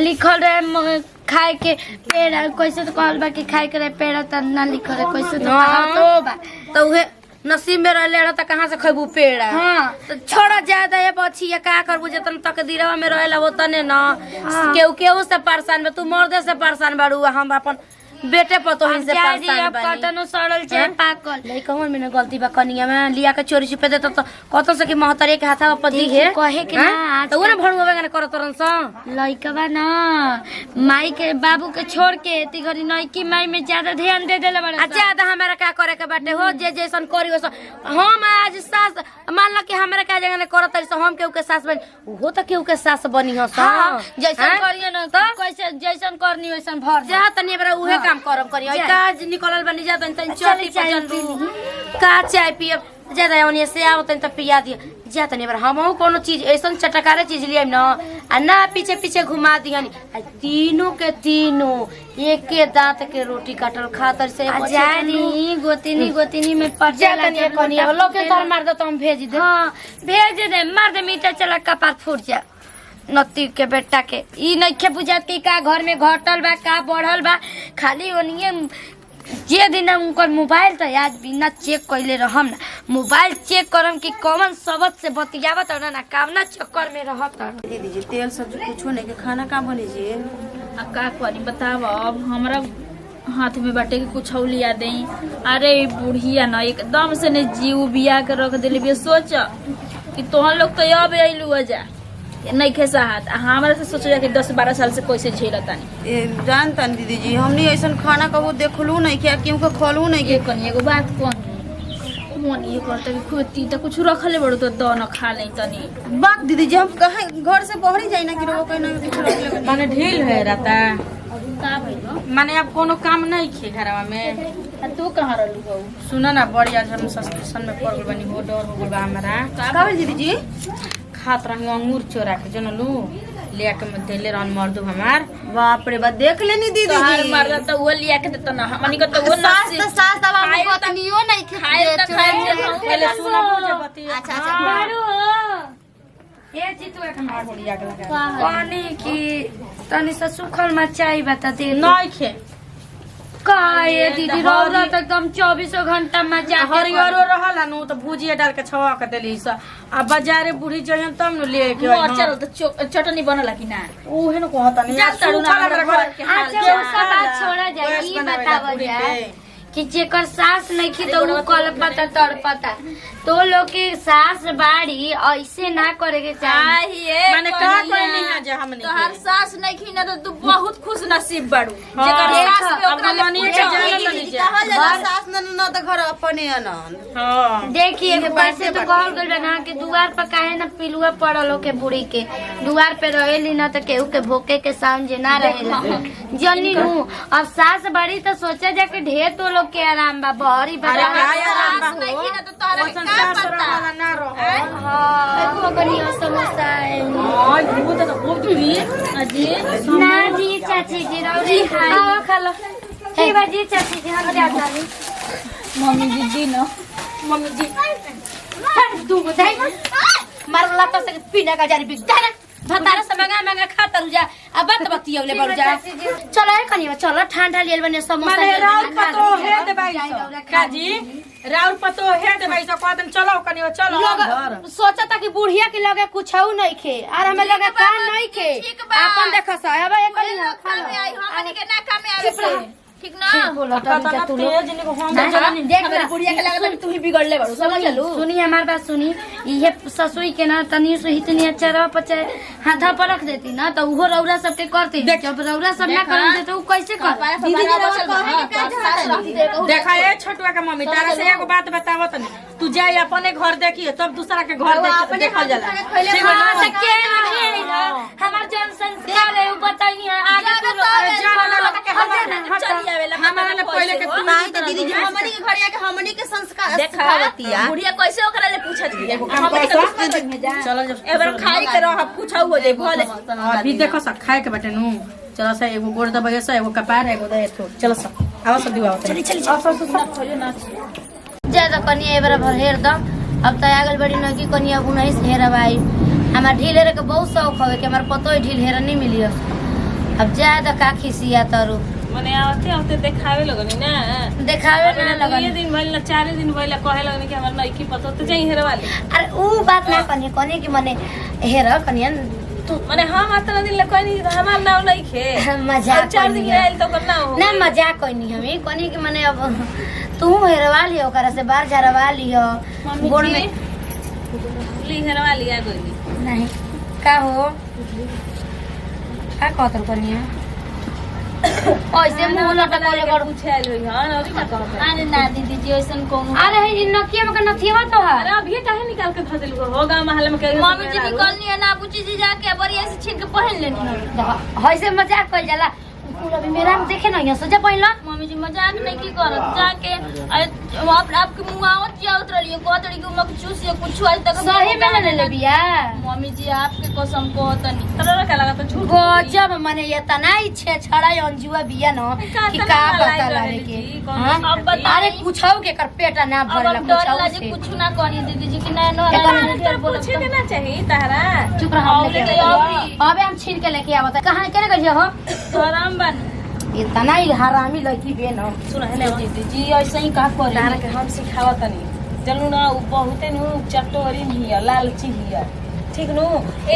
लिखल रहे खाए के पेड़ कैसे तो कहल बा कि खाए के रहे पेड़ त ना लिखल रहे कैसे तो तो बा तो उहे नसीब में रहले त कहां से खइबू पेड़। हां तो छोड़ा ज्यादा है बछिया का करबू जतन तकदीरवा में रहेला वो तने न केहू केहू से परेशान बा तू मर्दे से परेशान बाड़ू हम अपन बेटे पतोहिन से परेशान बानी। कटनो सड़ल चाहे पाकल लइकवन में न गलती बा कनिया में लिया के चोरी छुपे देत तो कतो से कि महतरे के हाथा पर दी है कहे के ना तो ओने भणुवा के करत रहन स लइकवा ना माई के बाबू के छोड़ के ती घरी नईकी माई में ज्यादा ध्यान दे देले बड़ा ज्यादा हमरा का करे के बाटे हो जे जैसन करी वैसन हम आज सास मान ल कि हमरा का जगह ने करत रही हम केहू के सास बनी वो तो केहू के सास बनी हो जैसन करिए ना तो कैसे जैसन करनी वैसन भर जा तनी बरा उहे काम करम करी काज निकलल बनी जा तनी चटी पजल का चाय पियब ज्यादा ओनिए से आवत त पिया दिया जा तनी बरा हमहू कोनो चीज ऐसन चटकारे चीज लियम न आ ना पीछे पीछे घुमा दिहनी तीनों के तीनों एके दांत के रोटी काटल खातर से जानी गोतिनी में पट जा तनी कनिया लोके तोर मार दो तो हम भेज दे। हां भेज दे मार दे मीठा चला कपार फूट जा नती के बेटा के ई नइखे बुझात कि का घर में घटल बा का बढ़ल बा खाली ओनिए जे दिन उनकर मोबाइल तो आज बिना चेक कइले रहम ना मोबाइल चेक करम कि कौन सबक से बतियावत और ना कामना चक्कर में रहत। दीदी जी तेल सब्जी कुछो नहीं के खाना का बने जी अब का करी बताव अब हमरा हाथ में बाटे के कुछ लिया दे। अरे बुढ़िया ना एकदम से ने जीव बिया के रख दिले बे सोच कि तोहन लोग तो अब अइलू जा नहीं खेसा हाथ हमारा से सोचा कि 10-12 साल से कैसे झेलतानी जानता दीदी जी हमने ऐसा खाना कबो देखलू नहीं किया क्योंकि खोलू नहीं ये कनी एगो बात कौन मन ये करता कि खोती त कुछ रखले बड़ो तो द न खा ले तनी बात दीदी जी हम कहे घर से बहरी जाई ना कि रो कोई ना कुछ रख ले माने ढील है रहता का भइलो माने अब कोनो काम नहीं खे घरवा में तू कहां रहलू हो सुना ना बड़ी आज हम सस्पेंशन में पड़ गइल बानी हो डर हो गइल बा हमरा का भेल दीदी जी खात रही अंगूर चोरा के जनलू ले के में देले रहन मर्दू हमार बाप रे बा देख लेनी दीदी तोहार जी मरदा त वो लिया के देता ना हमनी को तो वो सास तो सास अब हम पत्नियों नहीं खाए त खाए पहले सुना मुझे बती अच्छा अच्छा ए जीतू एक मार बोलिया के लगा पानी की तनी से सुखल मचाई बता दे नहीं खे का ये दीदी रोजा तक एकदम 24 घंटा मचा हरियरो रहल नु तो भुजिया डाल के छवा के देली स आ बाजारे बूढ़ी जइहन तब न ले के मोर चल त चटनी बनला कि ना ओहे न कहता नहीं जा तड़ू ना हमरा घर के हाल अच्छा उसका बात छोड़ा जाए ई बतावो जाए कि जेकर सास नहीं की तो उ कल पता तड़ पता तो लोग के सास बाड़ी ऐसे ना करे के चाहिए माने का करनी है जे हमनी तोहार सास नहीं खी ना तो तू बहुत खुश नसीब बाड़ू हाँ। जेकर सास पे ओकरा ले हमनी पूछो के जानल नहीं जा कहल जाला सास न तो घर अपने आनंद हां देखिए कैसे तो कहल गइल बा ना कि दुआर पर काहे ना पिलुआ पड़ल के बुढ़ी के दुआर पे रहेली ना तो केहू के भोके के समझे ना रहेला जनी नु अब सास बड़ी तो सोचा जा के ढेर तो लोग के आराम बा बहरी बड़ा सास नहीं खी ना तो तोहरा के का पता ना रहो हां को कनिया समोसा है हां बहुत तो खूब भी अजी ना जी चाची जी रौरी खाओ खा लो ठीक बा जी चाची जी हम जाता नहीं मम्मी जी दी ना मम्मी जी तू बताई मारला तो से पीना का जारी बिक जाना भतारा से मंगा खाता रुजा अब बात बतियौले बढ़ जा चलो है कनिया चलो ठंडा लियल बने समोसा माने राउर पतो है दे भाई का जी राउर पतो है दे भाई कहतन चलो कनी चलो घर सोचा था कि बुढ़िया के लगे कुछ नहीं खे और हमें लगे काम नहीं खे अपन देखा सा अब एक कनिया में आई हमनी के ना काम में आवे ठीक ना बोला तो तू लोग देख हमारी बुढ़िया के लगा तू ही बिगड़ ले बड़ू समझ लू सुनी हमारी बात सुनी ये ससुई के ना तनी से इतनी अच्छा पचे हाथा पर रख देती ना तो वो रौरा सबके करती जब रौरा सब ना कर तो कैसे कर देखा ये छोटुआ का मम्मी तारा से एगो बात बतावो तनी तू जाए अपने घर देखिए तब दूसरा के घर देखल जाला ठीक है हाँ, तो के रहे ना हमार जन संस्कार है वो बताइए आगे हमारा ले पहले के तू नहीं तो दीदी जी हमनी के घर आके हमनी के संस्कार देखा सिखावतिया बुढ़िया कैसे ओकरा ले पूछत बिया चलो एबर खाई के रह पूछा हो जाए भले अभी देखो सब खाए के बटे नु चलो सा एगो गोड़ दबाए सा एगो कपार एगो दे तो चलो सा आओ सब दिवाओ चली ज्यादा कनिया एबार भर हेर दम अब तो आगल बड़ी न की कनिया बुनाई से हेरा भाई हमार ढील हेरे के बहुत शौक हवे कि हमार पतो ही ढील हेरा नहीं मिली अब ज्यादा का खिसिया तारू मने आवते आवते देखावे लगनी ना देखावे ना ये लगन दिन भइल ना 4 दिन भइल कहे लगनी कि हमर नइकी पतो तो जाई हेरे वाली अरे ऊ बात ना कनिया की मने हेरा कनिया तू मने हम आतना दिन ले कहनी हमार नाम नहीं खे मजाक 4 दिन आइल तो करना हो ना मजाक कोई हमें कोनी की मने अब तू हेरवा लियो ओकरा से बाहर झरवा लियो गोड़ में ली हेरे वाली आ गई नहीं का हो का कहत कनिया ऐसे मुंह लटकले कर पूछे आइल होई हां अभी का कहत अरे ना दीदी जी ऐसन कोनो अरे हे नकिया में नथिया तो है अरे अभी काहे निकाल के धदिल होगा महल में के मम्मी जी निकलनी है ना पूछी जी जाके बढ़िया से छीन के पहन लेनी ऐसे मजाक कइल जाला पूरा भी मेरा में देखे ना सोचा पहिला मम्मी जी मजाक नहीं की करत जाके आपके मुंह आवत जावत रही कहत रही कि मक चूस या कुछ आज तक सही में ले ले बिया मम्मी जी आपके कसम कहतनी तरह का लगा तो झूठ गजब मने ये तना इच्छे छड़ा अंजुआ बिया न कि का पता लागे के अब बता अरे पूछाओ के कर पेटा ना अब भरला हम डर पूछाओ लाजे से कुछ ना करी दीदी जी कि ना नो तो पूछे देना चाहिए तारा चुप रह हम लेके अबे हम छीन के लेके आवत कहां केने गइए हो आराम बन ये तना ही हरामी लड़की बे न सुन है दीदी जी ऐसे ही का करी तारा के हम सिखावा तनी चलू ना उ बहुते नु चटोरी हिया लालची हिया ठीक नु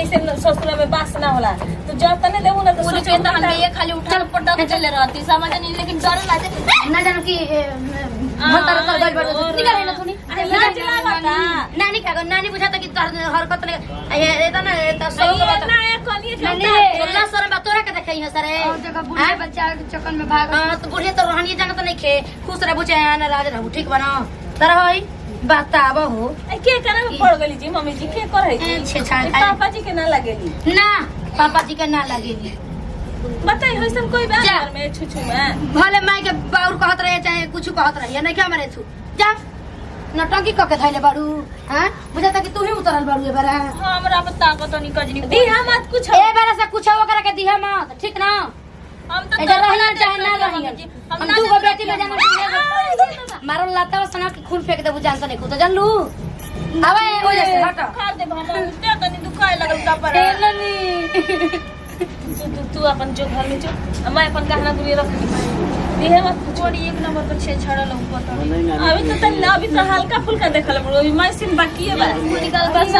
ऐसे ससुरा में बास ना होला तो जब तने देबू ना तो पूरे सोचो पे तो हम ये खाली उठल पटक चले रहती समझ नहीं लेकिन डर लागे ना जानो कि भतर कर गइल बड़ निकल ना सुनी अरे लाज लागता नानी का नानी बुझाता कि तोर हरकत ने ये ता ना त सो ना एक कनिए नानी सोला सर में तोरा के देखई है सरे और जगह बुढ़े बच्चा के चक्कर में भाग हां तो बुढ़िया तो रहनी जानत नहीं खे खुश रह बुचे ना राज रहू ठीक बना तर होई बताब हो के करे में पड़ गली जी मम्मी जी के करे जी छे छान पापा जी के ना लगेली ना पापा जी के ना लगेली बताई होइसन कोई बात जा। घर में छुछु में भले माई के बाउर कहत रहे चाहे कुछ कहत रहे नहीं क्या मरे तू जा नटंकी क के थैले बाड़ू हां बुझाता कि तू ही उतरल बाड़ू ए बारा हमरा पता को तो नहीं कजनी दी हम मत कुछ ए बारा से कुछ हो करे के दिहा मत ठीक ना हम तो इधर रही चाहे ना रही हम दू गो बेटी में जाना मारो लाता सना के खून फेंक देबू जान तो नहीं खुद जान लू आवे हो जैसे हट खा दे हम उठते तो नहीं दुखाए लगल का पर ए ननी तू अपन जो घर में जो मैं अपन गहना गुड़िया रख दी है मत बड़ी एक नंबर पर छे छड़ल हूं पता अभी तो तन अभी तो हल्का फुल्का देखल बड़ो अभी मैं सिन बाकी है बा निकल बस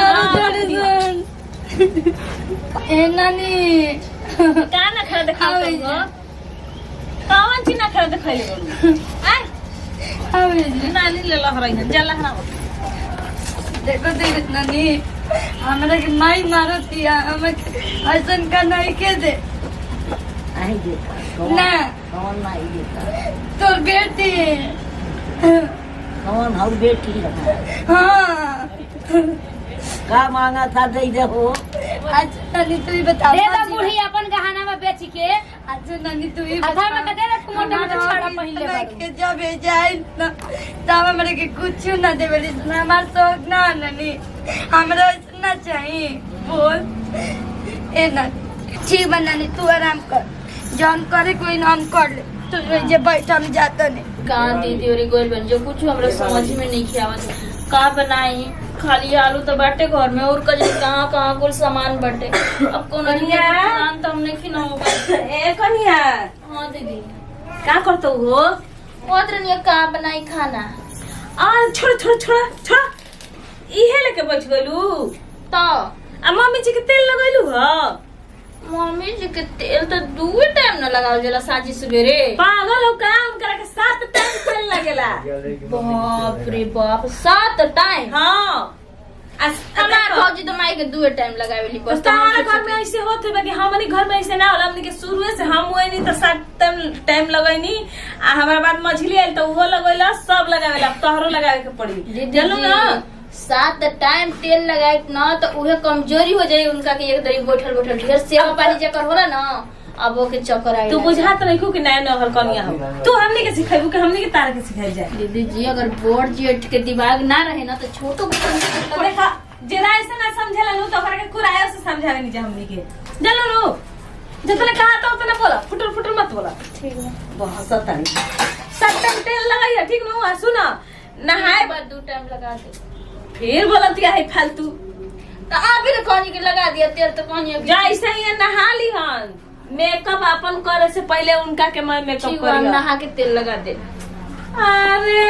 ए ननी का ना खड़ा देखल हो कौन चीज ना खड़ा देखल बड़ो आवे नानी ले लहराई है जल लहरा देखो देख ननी हमरा के माई मारतिया हम ऐसन का नहीं के दे आई देखा ना कौन आई देखा तोर बेटी कौन हर बेटी है हाँ का मांगा था दे दे हो आज ननी तू ही बता दे दा बूढ़ी अपन गहना में बेच के आज ननी तू ही आधा में कदे रे मोटे मोटे छड़ा पहले बाड़ू के जब ए जाए ना तब हमरा के कुछ ना देबे ना हमार शौक ना ननी हमरा ना चाहिए बोल ए ना ठीक बा ननी तू आराम कर जौन करे कोई नाम कर ले तू जे बैठा हम जाता नहीं कहाँ दीदी और गोल बन जो कुछ हमरा समझ में नहीं आवत का बनाई खाली आलू तो बाटे घर में और कजरी कहाँ कहाँ कुल सामान बाटे अब कौन दुकान तो हमने खिलाऊंगा ए कनिया हाँ दीदी का करतो हो बहुत रनिया कहाँ बनाई खाना आ छोड़ छोड़ छोड़ छोड़ इहे लेके बैठ गइलू तो आ मम्मी जी के तेल लगैलू ह मम्मी जी के तेल तो 2 टाइम न लगाओ जला साँझी सवेरे पागल हो का बाप रे बाप 7 टाइम। हाँ हमार भौजी तो माई के 2 टाइम लगावेली बस। हमारे घर में ऐसे होते बा कि हमनी घर में ऐसे ना होला। हमनी के शुरू से हम वही तो 7 टाइम लगैनी आ हमारे बाद मछली आइल तो वो लगैला सब लगावेला। अब तोहरो लगावे के पड़ी चलू ना। 7 टाइम तेल लगाए ना तो उहे कमजोरी हो जाए उनका के एक दरी बैठल बैठल ढेर सेवा पानी जकर होला ना अब वो के चक्कर आई। तू बुझात नहीं को कि नया नहर कनिया हो। तू हमनी के सिखाइबू कि हमनी के तारा के सिखाई जाए। दीदी जी अगर बोर्ड जेठ के दिमाग ना रहे ना तो छोटो तो देखा जेरा ऐसे ना समझेला नु तो ओकरा के कुराया से समझावे नहीं जा हमनी के चलो नु जतने कहा तो उतने बोला फुटर फुटर मत बोला। ठीक है बहुत सतानी 7 टाइम तेल लगाइए ठीक नु। आ सुना नहाए बाद 2 टाइम लगा दे फिर बोलती है फालतू। तो आप भी कहानी के लगा दिया तेल तो कहानी जा ऐसे ही नहा ली हन मेकअप अपन करे से पहले उनका के मैं मेकअप ठीक करी नहा के तेल लगा दे। अरे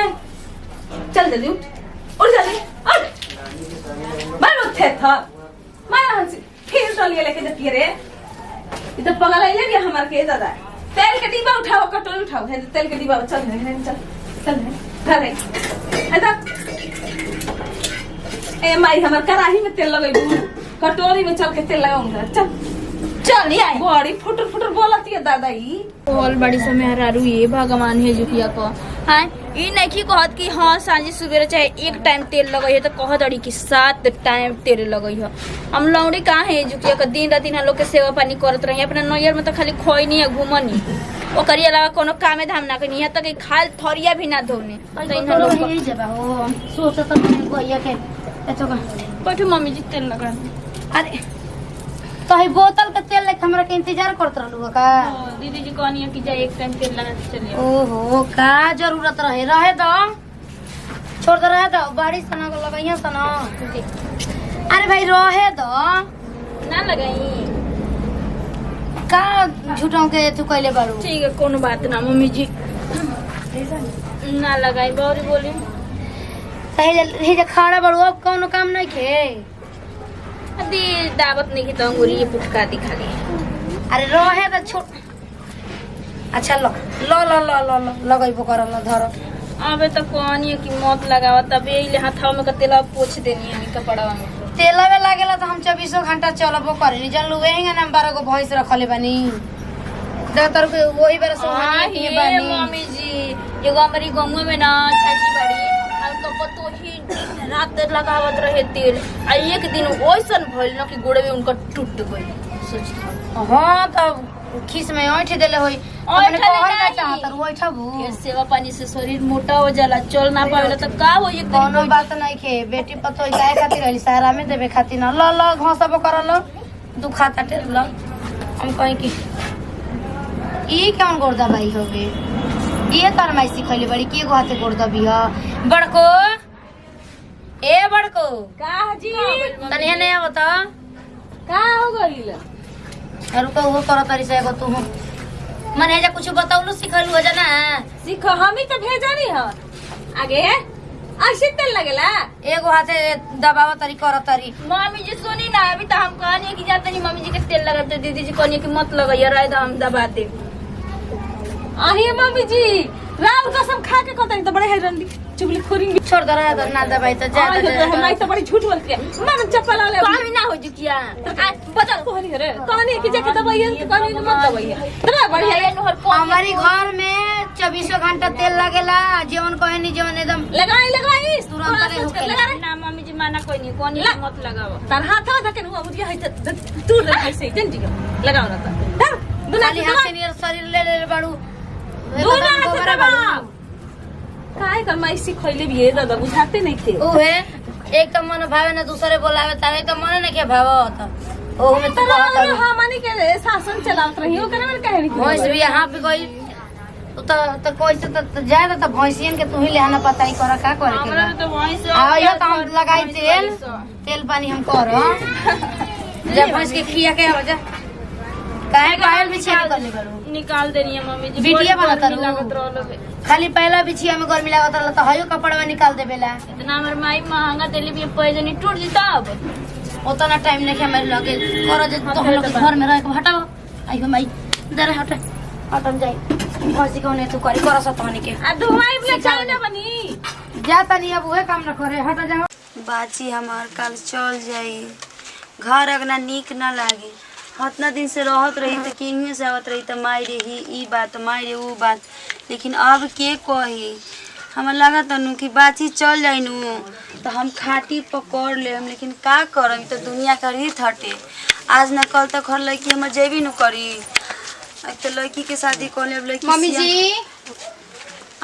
चल जल्दी उठ जल्दी उठ मैं उठे था मैं हंसी फिर तो लिए लेके जाती रे। ये तो पगला ही लगे हमार के दादा। तेल के डिब्बा उठाओ कटोरी उठाओ है तेल के डिब्बा चल चल चल घर है तक ए माई हमार कढ़ाई में तेल लगाई कटोरी में चल के तेल लगाऊंगा चल चल नहीं आई बड़ी फुटर फुटर बोलती है दादा ई बोल बड़ी समय हरारू ये भगवान है जुकिया को। हाँ ई नहीं की कहत कि हाँ सांझे सुबेरे चाहे 1 टाइम तेल लगई है तो कहत अड़ी कि 7 टाइम तेल लगई है। हम लौड़ी कहाँ है जुकिया का दिन रात लोग के सेवा पानी करत रही अपना नैयर में तो खाली खोई नहीं है घूमनी ओकरी अलावा कोनो कामे धाम ना करनी यहाँ तक खाल थरिया भी ना धोने बैठो मम्मी जी तेल लगा। अरे तो ही बोतल के तेल लेके हमरा के इंतजार करत रहलू का। दीदी जी कहनी कि जा 1 टाइम तेल लगा के चलिए। ओहो का जरूरत रहे दो छोड़ दो रहे दो बारिश सना को लगाइया सना। अरे भाई रहे दो ना लगाई का झूठों के तू कहले बारू। ठीक है कोनो बात ना मम्मी जी ना लगाई बौरी बोली सही जे खाड़ा बारू अब कोनो काम नहीं खे। दी दावत नहीं की तो अंगूरी ये पुटका दिखा दी। अरे रहे तो छोड़ अच्छा लो लो लो लो लो लो लगैबो कर लो धर। अबे तो कौन है कि मत लगावा तबे इले हाथाव में तेल पोछ देनी है कपड़ा में तेलवे लागेला तो हम 24 घंटा चलबो करेनी जानलू वही ना 12 गो भैंस रखले बानी दातर के वही बार सोहानी के बानी। मम्मी जी एगो हमारी गांव में ना चाची बड़ी हम तो पतो ही रात लगावत रहे तेल आ एक दिन ओइसन भइल ना कि गोड़े में उनका टूट गई सोच। हां तब खीस में ऐठ देले होई अपने कहल ना चाहत रु ऐठबू फिर सेवा पानी से शरीर मोटा हो जाला चल ना पावेला तो का हो एक कोनो दिन बात नहीं खे बेटी पतो काहे खातिर रहली सारा में देबे खातिर ना ल ल घसबो कर ल दुखाता टेल ल हम कहीं की ई कौन गोरदा भाई होवे ये तर माई सिखैली बड़ी के गो हाथे गोरदा बिया बड़को ए बड़को का जी तनिया नहीं बता का हो गइल अरु का वो कर तरी से एगो तू मने जा कुछ बताउलु सिखैलु हो जाना सीख हम ही तो भेजा नहीं है आगे ऐसे तेल लगेला एगो हाथे दबावा तरी कर तरी। मम्मी जी सुनी ना अभी तो हम कहनी कि जाते नहीं मम्मी जी के तेल लगाते दीदी जी कहनी कि मत लगाइए राय तो हम दबा दे। आहे मम्मी जी राव कसम खा के कहता तो बड़े हैरानी चुगली खोरेंगे छोड़ दो रहा ना दबाई तो जा हमारी तो बड़ी झूठ बोलती है मैं चप्पल वाले कमी ना हो जुकिया बता कहानी है रे कहानी की जगह दवाई कहानी मत दवाई है तब बढ़िया है हमारी घर में 24 घंटा तेल लगेला जीवन कहे नहीं जीवन एकदम लगाई तुरंत रे होकेला ना मम्मी जी माना कोई नहीं कोनी मत लगाओ तार हाथ धके हुआ बुझिया है तू ऐसे जन जी लगाओ ना धर खाली हाथ से नियर शरीर ले ले बाड़ू दूर ना काय कर मैं इसी खइले भी है दादा बुझाते नहीं थे ओहे एक तो मन भावे ना दूसरे बोलावे तावे तो मन नहीं के भावत ओह में तो कहत तो हां मानी के शासन चलावत रही हो करे कहे नहीं भैंस भी यहाँ पे गई तो कोई से तो ज्यादा तो भैंसियन के तू ही लेना पता ही कर का करे हमरा के तो वहीं से आ यो तो हम लगाई तेल पानी हम कर जब भैंस के खिया के आवा जा काहे कायल बिछिया कर ले बारू निकाल देनी है मम्मी जी बिटिया बड़ी बनता गर्मी रहू। लागत रहलो खाली पहला बिछिया में गर्मी लागत रहल तो हयो कपड़ा में निकाल देबेला इतना हमर माई महंगा देली भी पैजनी टूट जी तब उतना टाइम नहीं हमारे लगे कर जे तो हम लोग के घर में रह के हटाओ आइयो माई दरे हटे हटम जाई भौजी कौन तू करी कर सतहनी के आ धुआई भी चल ना बनी जा तनी अब उहे काम न करे हट जा। बाची हमार काल चल जाई घर अगना नीक ना लागे हतना दिन से रहत रही तो केहियो से आवत रही तो माई रे ही ई बात माई रे ऊ बात लेकिन अब के कही हमें लगा तनु कि बाची चल जाई नु तो हम खाटी पकड़ ले हम लेकिन का करम तो दुनिया का रीत हटे आज ना कल तक घर लड़की हमर जेबी नु करी अब तो लड़की के शादी कर ले लड़की मम्मी जी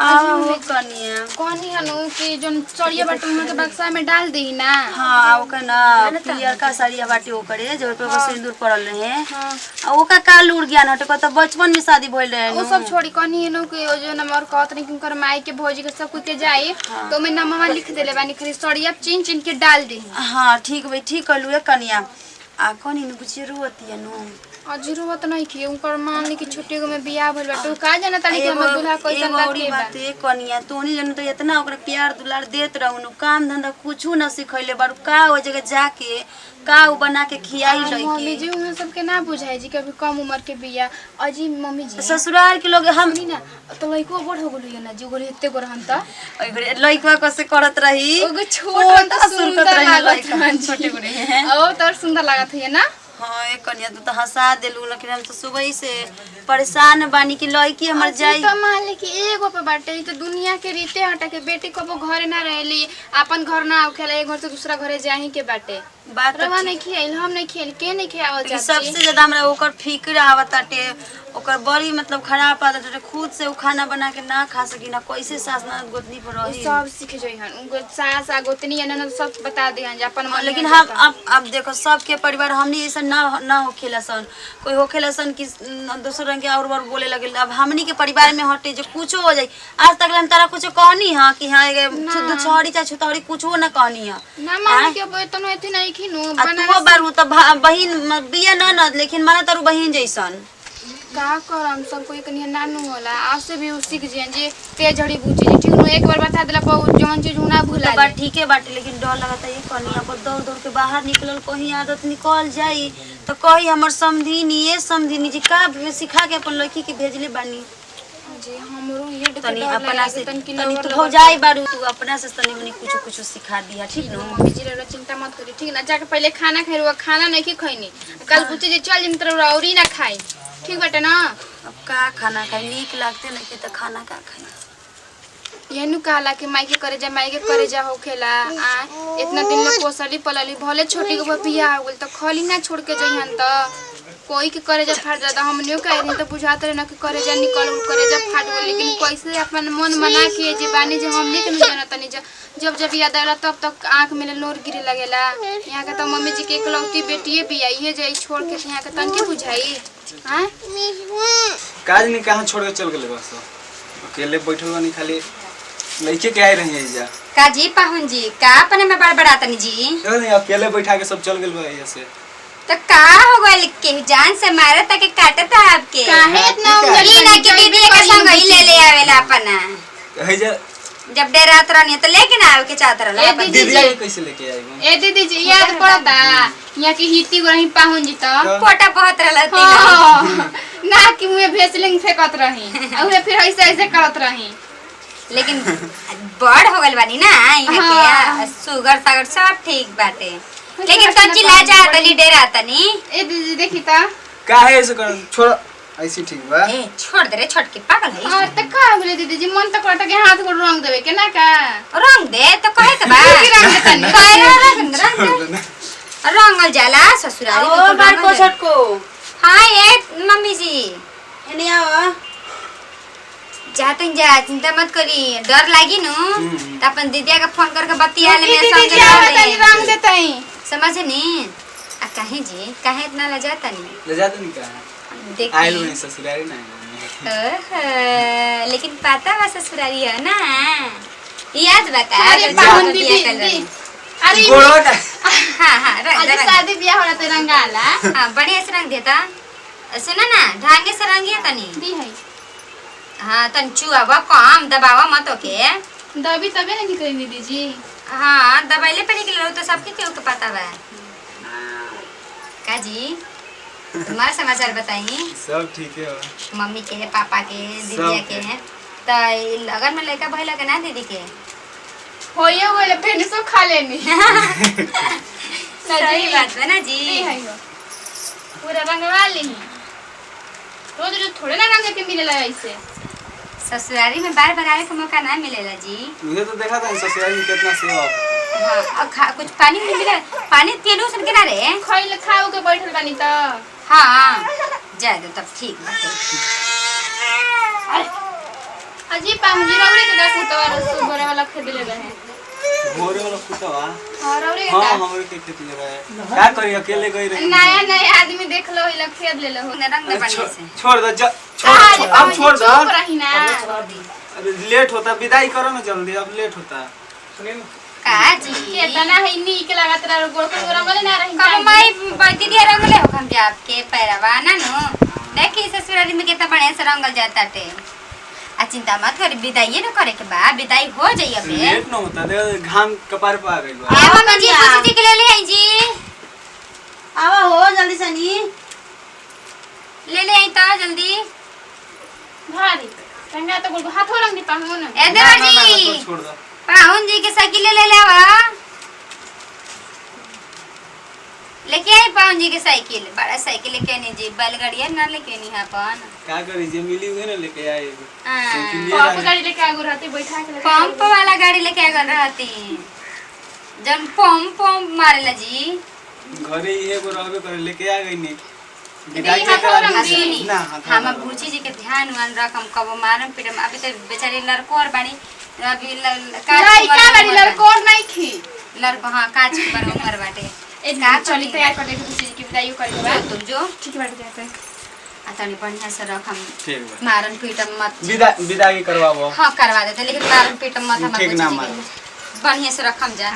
आवा हो कनिया कहनी हनु कि जोन चढ़िया बाटे उहाँ के बक्सा में डाल दी ना। हाँ ओका ना पियर का साड़िया बाटे ओकरे जो पे बस सिंदूर पड़ल रहे आ ओका का लूर ज्ञान हटे त बचपन में शादी भइल रहे वो सब छोड़ी कहनी हनु कि ओ जो नंबर कहत नहीं कि माई के भौजी के सब कुछ के जाए तो मैं नमवा लिख देले बानी खरी सड़िया चिन चिन के डाल दी। हाँ ठीक भाई ठीक कहलू है कनिया आ कनी नु कुछ रोती नु जरूरत नहीं की उनकर मान ली कि छुट्टी में बियाह भइल बाटे का जाना तानी कि हमर दूल्हा कैसन औरी बात ए कनिया तोनी जन तो इतना ओकरा प्यार दुलार देत रहनु काम धंधा कुछू ना सिखैले बारू का ओ जगह जाके का उ बना के खियाई मम्मी लई जी उन सब के ना बुझाई जी कभी कम उम्र के बिया अजी मम्मी जी ससुराल के लोग हम ना तो लइको बड़ हो गेल ना जी गोरे एते गोर हम त ओकरे लइकवा कसे करत रही ओगो छोट त सुंदर लागत छोटे गुरे हैं ओ तर सुंदर लागत है ना। हाँ एक कनिया तू तो हंसा देलू लेकिन हम तो सुबह ही से परेशान बानी कि लड़की हमर जाई तो मान ले कि एगो पे बाटे तो दुनिया के रीते हटा के बेटी को घरे ना रहली अपन घर ना आखेला एक घर से दूसरा घरे जाही के बाटे बात रवा नहीं खियाइल हम नहीं खियाइल के नहीं खियावल लेकिन जाती सबसे ज्यादा हमरा ओकर फिक्र आवत ताटे ओकर बड़ी मतलब खराब आदत है खुद से वो खाना बना के ना खा सकी ना कैसे सास ना गोतनी पर रही सब सीख जइहन उनको सास आ गोतनी ना सब बता दिहन जे अपन मन लेकिन हम अब देखो सबके परिवार हमनी ऐसा ना होखेला सन कोई होखेला सन कि दूसर रंग के और बोले लगे अब हमनी के परिवार में हटे जो कुछो हो जाई आज तक हम तारा कुछ कहनी हां कि हां छुछड़ी चाहे छुतड़ी कुछो ना कहनी हां ना मान के बेतनो एथि नहीं खिनु तू बारू तो बहिन बिया ना लेकिन माना तारू बहिन जैसन का करम सब कोई कनी नानू होला आज से भी सीख जेन जे तेज झड़ी बूझी जे ठीक नो एक बार बता देला पर जौन चीज ना भूला बात ठीक है बाटे लेकिन डर लगता है कनिया पर दौड़ दौड़ के बाहर निकलल कहीं आदत निकल जाई तो कही हमर समधिनी जी का सिखा के अपन लड़की के भेजले बानी जी हमरो ये तनी अपना से तनी तू हो जाई बारू तू अपना से तनी मनी कुछ सिखा दिया ठीक नो मम्मी जी रे चिंता मत करी ठीक ना जाके पहले खाना खाई रुआ खाना नहीं की खइनी कल पूछे जे चल जिन तरह औरी ना खाई ठीक बाटे ना। अब का खाना खाई नीक लागते नहीं तो खाना का खाई येनु कहला कि माई के करे जा होखेला आ इतना दिन ले पोसली पलली भले छोटी के बियाह हो गेल त खली ना छोड़ के जइहन त कोई के करे जा फाट जाता हमनियो कह रही तो बुझाते रहे ना कि करे जा निकल करे जा फाट गो लेकिन कैसे अपन मन मना के जे बानी जे हमने के नहीं तनी जब याद आला तब तक आंख में लोर गिरे लगेला यहाँ के तो मम्मी जी के इकलौती बेटिए भी आई जाई छोड़ के यहाँ के तन के बुझाई हां काज नहीं कहां छोड़ के चल गेले बस अकेले बैठल बानी खाली लइके के आए रही जा काजी पाहुन जी का अपने में बड़बड़ा तनी जी नहीं अकेले बैठा के सब चल गेल बा ऐसे तो का हो गइल के जान से मारे तक काटता आपके काहे इतना उंगली ना के दीदी के संग ही ले आवेला अपना कहे जा जब देर रात रहनी तो लेके ना आवे के चाहत रहला दीदी के कैसे लेके आई ए दीदी जी याद पड़ता यहाँ की हिती गो रही पाहुन जी तो पोटा बहुत रहला तीन ना कि मुझे भेसलिंग फेंकत रही और फिर ऐसे करत रही लेकिन बड़ हो गइल बानी ना यहाँ के शुगर सागर सब ठीक बाटे लेकिन कच्ची ला चाहत ली डेरा तनी ए दीदी देखी ता काहे ऐसे कर छोड़ ऐसी ठीक बा ए छोड़ दे रे छोटकी पागल है और त का बोले दीदी जी मन त करता के हाथ को रंग देवे के ना का रंग दे तो कहे के बा रंग दे तनी रंग रंगल जाला ससुराली ओ बार को छटको हां ये मम्मी जी एने आवा जातन जा चिंता मत करी डर लागी नु त अपन दीदिया के फोन करके बतिया ले मैं दीदी जी समझ तनी रंग दे तई समझ नी आ काहे जी काहे इतना लजाता नी ले जाते नहीं कहां देख आइल नहीं ससुराली ओह लेकिन पता बा ससुराली है ना याद बा का अरे पाहुन दीदी अरे गोड़वा का हां आज शादी ब्याह होला त रंगाला हां बढ़िया से रंग देता सुना ना ढंगे से रंगिया तनी दी है हाँ तन चुआवा कम दबावा मत ओके दबी तबे नहीं निकली दीदी जी हाँ दबाइले पे निकल तो सबके केहू के पता बा का जी तुम्हारा समाचार बताई। सब ठीक है बा। मम्मी के पापा के दीदिया के हैं तो लगन में लड़का भइला के ना दीदी के होइए होइले फिर सो खा लेनी। सही बात है ना जी। पूरा रंगवा ली रोज रोज थोड़े ना रंग के मिलेला ऐसे। ससुरारी में बार बार आने का मौका ना मिलेला जी। मुझे तो देखा था ससुराल में कितना सेवा। हाँ कुछ पानी भी मिला पानी पियलू सन के ना रे खइल खाओ के बैठल बानी त। हाँ जा दो तब ठीक बात है। अजी पामुजी रौरे के देखो तो रसो भरे वाला खेत ले रहे भोरे वाला कुतवा। हां रौरे हां का हमरे के खेती ले रहा है। क्या करी अकेले गई रही। नया नया आदमी देख लो इला खेत ले लो रंग दे पानी से छोड़ दो आज अब छोड़ दो। चुप रही ना। अरे लेट होता विदाई करो ना जल्दी अब लेट होता। का जी केतना है नीक लागत रा गोड़ को रंगले ना रही कब माई बदी दिया रंगले हो हम जाप के पैरवा ना नो देखी ससुराली में कितना बढ़िया से रंगल जाता टे। आ चिंता मत कर विदाई न करे के बा विदाई हो जाई अबे लेट न होता दे घाम कपार पे आ गइल बा। ए मम्मी जी खुशी जी के ले ले आई जी। आवा हो जल्दी सनी ले ले आई तो जल्दी भारी रंगा तो गोड़ हाथों रंग दी पाहुन। ए देवर जी छोड़ दो। पाहुन जी के साइकिल ले ले आवा लेके आई पाहुन जी के साइकिल बड़ा साइकिल लेके नहीं जी बैलगाड़िया ना लेके नहीं है अपन का करी जे मिली हुई ना लेके आए। पंप गाड़ी लेके आगो रहती बैठा के पंप वाला गाड़ी लेके आ गल रहती जब पंप मारेला जी घरे ये को रहबे करे लेके आ गई नहीं। विदाई के करा सुनी ना हम भूची जी के ध्यान वन रकम कब मारम पीटम अभी तो बेचारी लड़कोर बाड़ी अभी लड़का बाड़ी लड़कोर नहीं खी लड़को हाँ काच के बर उमर बाटे का चली तैयार कर दे खुशी जी की विदाई करे के बाद तुम जो ठीक बात जाते आ तनी बढ़िया से रकम ठीक बा। मारन पीटम मत विदाई करवाबो। हाँ करवा देते लेकिन मारन पीटम मत हम ठीक ना मार। बढ़िया से रकम जा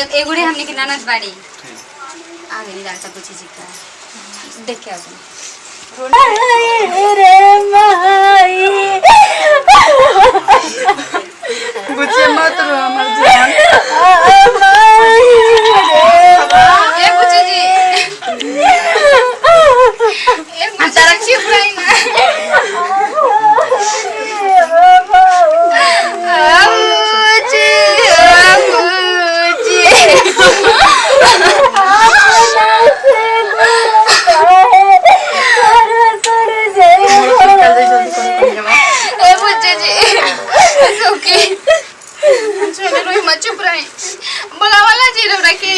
एक एगुड़े हमने की ननद बाड़ी आ गई जाता पूछी जी का देख के आओ गुस्से मत रो हमर जान। ए पूछे जी एक बेचारा चुप रही ना। ए पूछे जी सुकी चलो रोई मत चुप रही बोला वाला जी रो रखे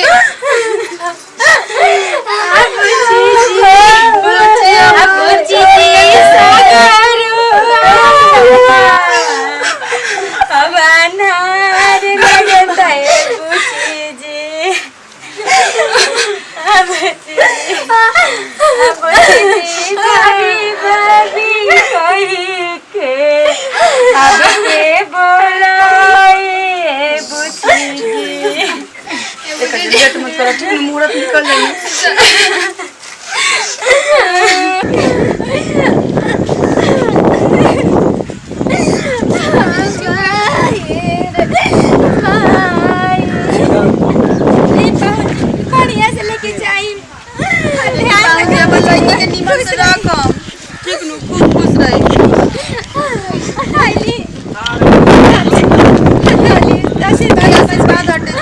मुहूर्त निकल जाए। बढ़िया से लेके जाई निमन से रखम ठीक नु खुश खुश रही। आशीर्वाद हटे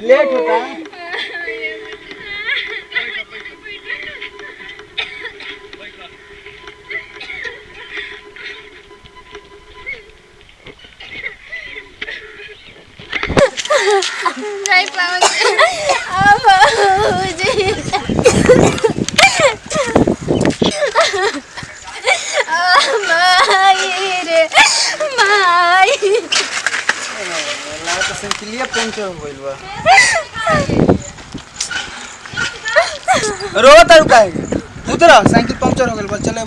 लेट होता। नहीं पाऊंगी साइकिलिया पंचर हो गइल बा। रो तारू काहे उतरा साइकिल पंचर हो गइल बा चले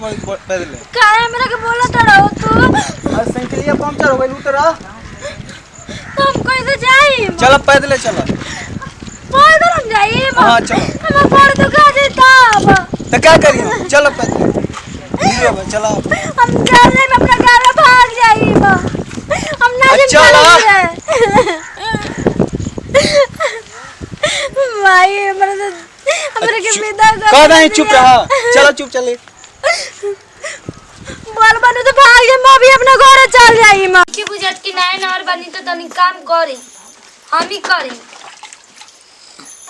पैदल काहे मेरा के बोला तो रहो तू और साइकिलिया पंचर हो गइल उतरा तुम कैसे जाई चल पैदल चल पैदल हम जाई हाँ चलो हम पड़ दुखा दे तब तो क्या करिए चलो धीरे बा चलो हम चले में अपना घर भाग जाई हम ना चलो भाई हमरा के विदा कर कह नहीं चुप रहा चलो चुप चले बोल बनू तो भाग जाए मैं भी अपना घर चल जाई मां की बुझत की नाय नहर बनी तो तनी काम करी हम ही करी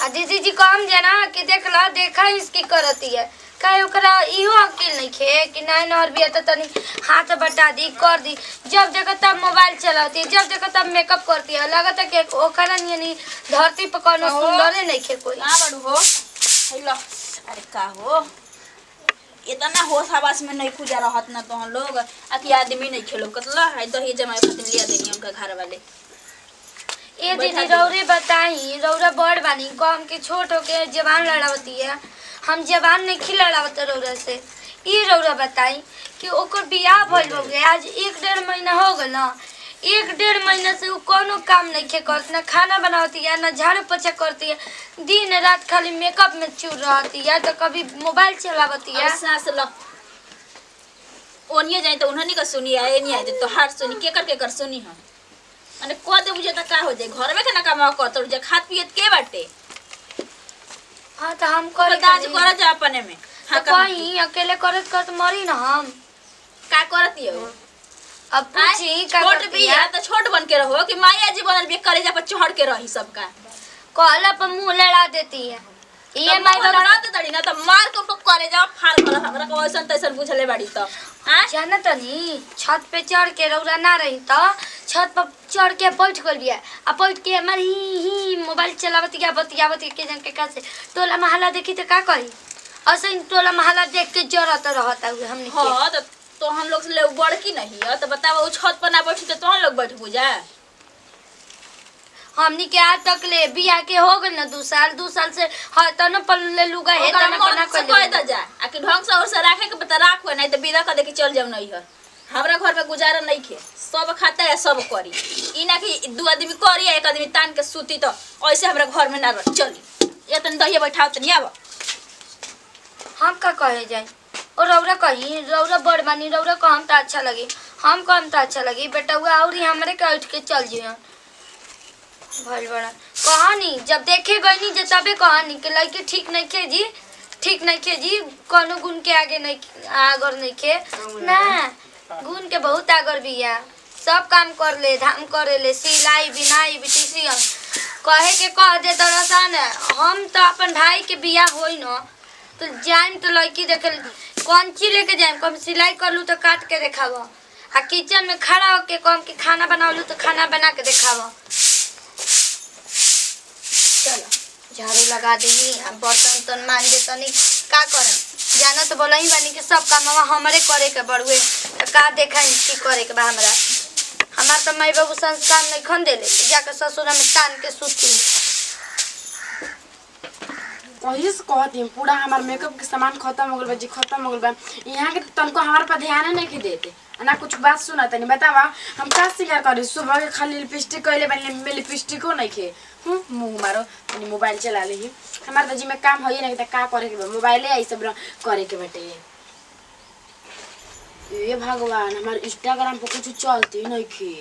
आ दीदी जी काम जना कि देखला देखा इसकी करती है काहे ओकरा इहो अकेल नहीं खे कि नाय नहर भी तो तनी हाथ बटा दी कर दी जब देखो तब मोबाइल चलाती है जब देखो तब मेकअप करती है लगता कि ओकरा नहीं धरती पर कोनो सुंदर नहीं खे कोई कहाँ बड़ू हो हेलो अरे का हो इतना होश हवास में नहीं खुजा रहत ना तो हम लोग अति आदमी नहीं खेलो कतला है दही जमाए खातिर लिया देंगे उनका घर वाले ए दीदी रौरे बताई रौरा बड़ बानी कम के छोट होके जवान लड़ावती है हम जवान नहीं खिल लड़ावत रौरा से ये रौरा बताई कि ओकर बियाह भइल हो गया आज 1-1.5 महीना हो गल ना 1-1.5 महीना से वो कोनो काम नहीं खे करती ना खाना बनाती है ना झाड़ू पोछा करती है दिन रात खाली मेकअप में चूर रहती है तो कभी मोबाइल चलावती है सास लो ओनिए जाए तो उन्होंने का सुनी आए नहीं आए तो हाथ सुनी के कर सुनी हम माने को दे बुझे त का हो जाए घर में के ना काम करत जे खात पियत के बाटे हां तो हम कर दाज कर जा अपने में हां कहीं अकेले करत करत मरी ना हम का करती हो अब पूछी का छोट बिया तो छोट बन के रहो कि माया जी बनल बे करे जा पर चढ़ के रही सबका कहला पर मुंह लड़ा देती है ये माई लड़ा दे तड़ी ना तो मार के करे जा फाड़ कर हमरा को ऐसन तैसन बुझले बाड़ी तो हां जाना तनी छत पे चढ़ के रौरा ना रही तो छत पर चढ़ के बैठ गल बिया आ बैठ के हमार ही मोबाइल चलावती या बतियावती के जन के का से टोला महला देखी तो का कही ऐसे टोला महला देख के जरत रहता हुए हमनी के हां तो हम लोग से ले बड़की नहीं है तो बताओ वो छत पर ना बैठी तो हम लोग बैठ बुझा हमनी के आज तक ले बिया के हो गल ना 2 साल से है त न पल्ले लुगा है त न बना कर कह द जा आ कि ढंग से और से रखे के बता राखो नहीं तो विदा कर दे के चल जाऊ नहीं है हमरा घर में गुजारा नहीं खे सब खाता है सब करी ई ना कि 2 आदमी करी एक आदमी तान के सूती तो ऐसे हमरा घर में ना रह चली ये तन दहिया बैठाओ त नहीं आव हम का कहे जाए और रौरा कही रौरा बड़ बानी रौरा कहम त अच्छा लगी हम कहम त अच्छा लगी बेटा हुआ और हमरे के उठ के चल जियन भल बड़ा कहानी जब देखे गईनी जे तबे कहानी के लड़की ठीक नहीं खे जी कोनो गुण के आगे नहीं आगर नहीं खे ना गुण के बहुत आगर बिया सब काम कर ले धाम करे ले सिलाई बिनाई बिटिसियन कहे के कह दे दरसान हम तो अपन भाई के बिया होई न तो जान तो लड़की देखे कौन चीज लेके जाए कम सिलाई कर लू तो काट के देखाव आ किचन में खड़ा होके कम के खाना बनावलू तो खाना बना के देखाव चलो झाड़ू लगा देनी अब बर्तन तन मान दे तनी का करम जाना तो बोला ही बानी कि सब काम हमारे करे के बड़ुए तो का देखा की करे के बा हमरा हमार तो माई बाबू संस्कार नहीं खन देले जाके ससुरा में तान के सूती वही से कहती हूँ पूरा हमार मेकअप के सामान खत्म हो गल बा जी खत्म हो गल बा यहाँ के तनको हमारे पर ध्यान नहीं के देते ना कुछ बात सुना तनी बतावा हम का सिंगार करी सुबह के खाली लिपस्टिक कइले बनी में लिपस्टिको नहीं खे मुंह मारो तनी मोबाइल चला लेही हमार त जी में काम होई नहीं त का करे के बा मोबाइले आई सब करे के बाटे ये भगवान हमार इंस्टाग्राम पर कुछ चलती नहीं खे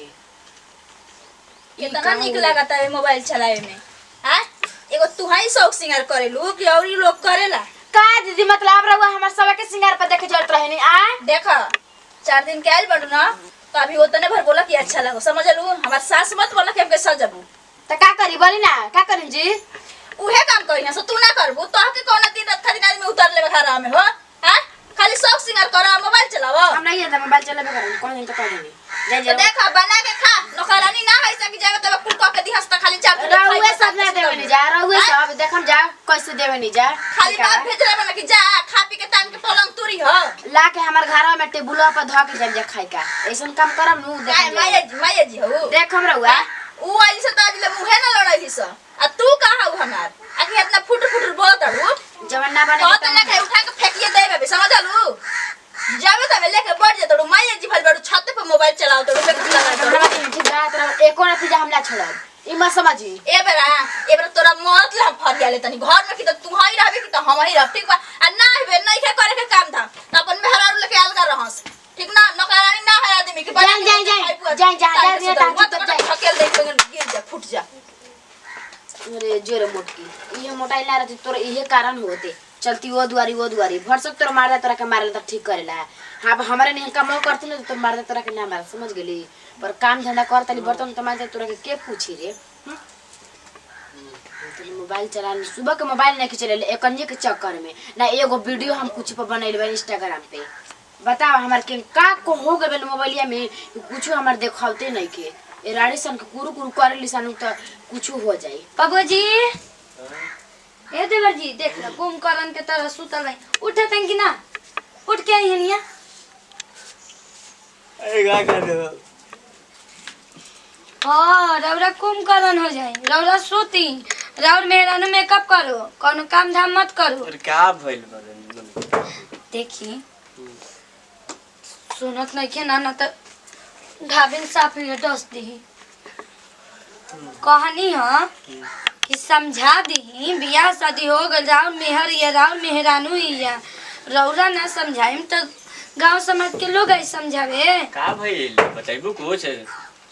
कितना निक लागता है मोबाइल चलावे में हां एगो तू हाई शौक सिंगार करेलू कि और लोग करेला का दीदी मतलब रहुआ हमार सब के सिंगार पर देखे चलत रहे नहीं आ देखा 4 दिन के आइल बड़ू ना तो अभी उतने भर बोला कि अच्छा लगो समझ लू हमार सास मत बोला कि हमके सजबू त का करी बोली ना का करी जी उहे काम करी ना सो तू ना करबू तो के कोना दिन रात खाली आदमी उतर लेबे घर में हो हां खाली शौक सिंगार कर मोबाइल चलाओ हम नहीं है मोबाइल चलाबे कर कोन दिन तो कर देनी तो देखा बना के खा नौकरानी ना है सकी जावे तब कुल क के दिहस त खाली चाप रहुए सब ना देवे नहीं जा रहुए सब देखम जा कैसे देवे नहीं जा खाली बात भेज रहे बना कि जा खा पी के तान के पलंग तुरी हो ला के हमर घर में टेबुल पर ध के जब जा खाई का ऐसन काम करम नु देख माया जी हो देख हम रहुआ उ आई से ताज ले मुहे ना लड़ाई स आ तू कहा हु हमार आखिर इतना फुट बोलत हु जवन ना बने तो ना के उठा के फेंकिए देबे बे समझ लू जावे तबे लेके बढ़ जे तोड़ माया जी भल बड़ू छत पे मोबाइल चलाओ तोड़ पे लगा हमरा ठीक बात एको नतीजा हमला छोड़ब इमा समझी ए बेरा तोरा मत ला फरिया ले तनी घर में कि त तू हई रहबे कि त हम ही रह ठीक बा आ ना हेबे नहीं के करे के काम धाम त अपन मेहरारू लेके आल कर रहस ठीक ना नौकरानी ना है आदमी के जाए हकेल देख गिर जा फुट जा। अरे जोरे मोटकी ये मोटाई ला रही तोरा इहे कारण होते चलती वो दुआरी भरसक तोरा मार दे तोरा के मारे त ठीक करेला। हाँ हमारे नहीं काम करती ना तो मार दे तोरा के ना मार समझ गेली पर काम धंधा करतली बर्तन तो मार दे तोरा के पूछी रे। मोबाइल चला सुबह के मोबाइल नहीं खींचे एकंजे के चक्कर में ना एगो वीडियो हम कुछ पर बनैले इंस्टाग्राम पे बताओ हमार के का को हो गए मोबाइलिया में कुछ हमार देखावते नहीं के ए रानी सन के कुरु करे लिसन तो कुछ हो जाए। बाबूजी ए देवर जी देख लो कुंभकर्ण के तरह सुतल नहीं उठे तंग ना उठ के आई हनिया अरे का कर दे हां रौरा कुंभकर्ण हो जाए रौरा सोती राउर मेहरानू मेकअप करो कोनो काम धाम मत करो। अरे का भइल बरे देखी सुनत नहीं के ना तो ढाबिन साफ ये डस दी कहानी है कि समझा दी बियाह शादी हो गल राउर मेहर ये राउर मेहरानू ही है रौरा ना समझाइम तो गांव समाज के लोग आई समझावे का भइल बताइबो कुछ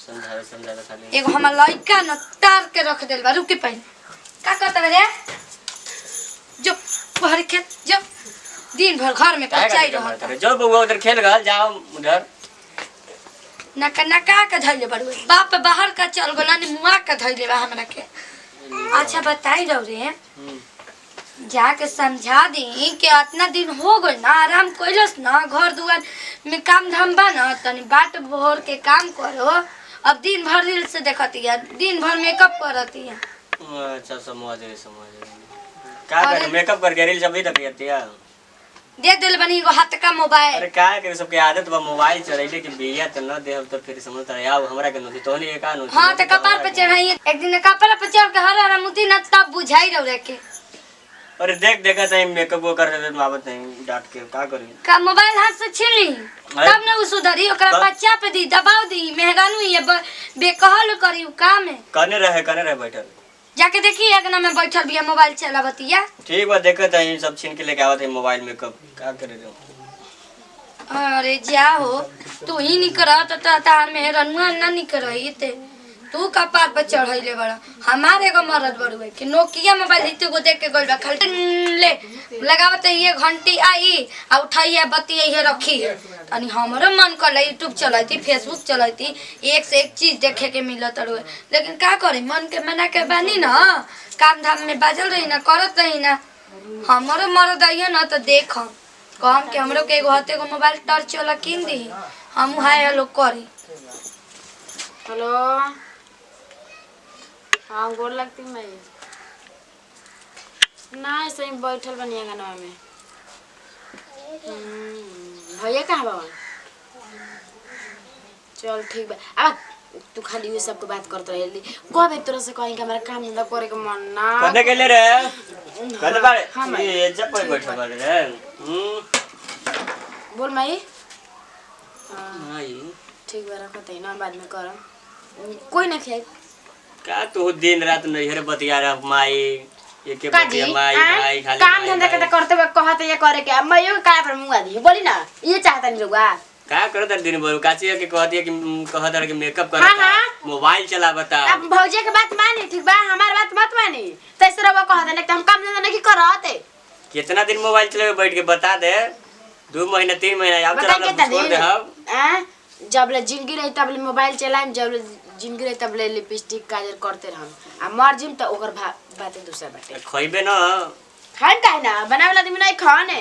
समझावे खाली एगो हमर लइका न तार के रख देल बा रुकी पहले का करत रे जो पहर के जो दिन भर घर में पचाई रहत जो बउआ उधर खेल गल जाओ उधर नका के धइले बड़ुए बाप बाहर का चल गला ने मुआ के धइले बा हमरा के। अच्छा बताई रहो रे जाके समझा दी कि इतना दिन हो गए ना आराम कइलस ना घर दुआर में काम धाम बा ना तनी बाट भोर के काम करो अब दिन भर रील से देखती है दिन भर मेकअप करती है। अच्छा समझ का कर मेकअप करके रील सब भी देखती है दे दिल बनी एगो हाथ का मोबाइल। अरे का करे सबके आदत बा मोबाइल चलैले के बिया त न देब त फिर समझ त आओ हमरा के नोती तोनी एका नोती हां त कपार पे चढ़ाई एक दिन कपार पे चढ़ के हर हर मुती न तब बुझाई रहो रे के। अरे देख त मेकअप वो कर दे बाबत नहीं डांट के का करी का मोबाइल हाथ से छीन ली तब न उ सुधरी ओकरा बच्चा पे दी दबाव दी मेहरानू ये बेकहल करी काम है कने रहे बैठल जाके देखी एक ना में बैठल बिया मोबाइल चलावतिया। ठीक बा देखत है सब छीन के लेके आवत है मोबाइल में कब का करे रे। अरे जाओ तू ही नहीं करत त तार में रनुआ ना नहीं करई ते तू कपार पे चढ़ैले बड़ा हमारे एगो मरद बड़ुए कि नोकिया मोबाइल हिते को देख के गइल बा खाली ले लगावत ये घंटी आई आ उठाइए बत्ती ये रखी तनी हमरो मन कर यूट्यूब चलाती फेसबुक चलाती एक से एक चीज देखे के मिलत रहे लेकिन का करे मन के मना के बानी ना काम धाम में बाजल रही ना करत रही ना हमरो मरद आइए ना तो देख कहम के हमरो के एगो हते को मोबाइल टच वाला किन दी हम हाय हेलो करी। हेलो हाँ गोर लगती मैं ना ऐसे ही बैठल बनिया गाना में भैया कहाँ बाबा चल ठीक बा अब तू खाली ये सब के बात करत रहली कबे तोरा से कहीं के हमरा काम धंधा करे के मन ना कने गेले रे कने बारे ये जब कोई बैठल बारे रे बोल माई हां ठीक बा रखत है ना बाद में करम कोई ना खाए का तू दिन रात नैहर बतिया रह माई ये के बतिया माई भाई खाली काम धंधा के करते हुए कहत ये करे के मैं यो का पर मुंगा दी बोली ना ये चाहता नहीं रुआ का करत दिन भर काची के कहती है कि कहत है कि मेकअप करता मोबाइल चलावता अब भौजे के बात मानी ठीक बा हमार बात मत मानी तैसे रवा कहत है हम काम धंधा नहीं करत कितना दिन मोबाइल चलावे बैठ के बता दे 2 महीना 3 महीना अब चला छोड़ दे हम जब ले जिंदगी रही तब ले मोबाइल चलाएम जब ले जिंदगी रही तब ले लिपस्टिक काजल करते रहम आ मर जिम त ओकर बात दूसरा बाटे खइबे ना खान काहे ना बनावेला दिन नहीं खाने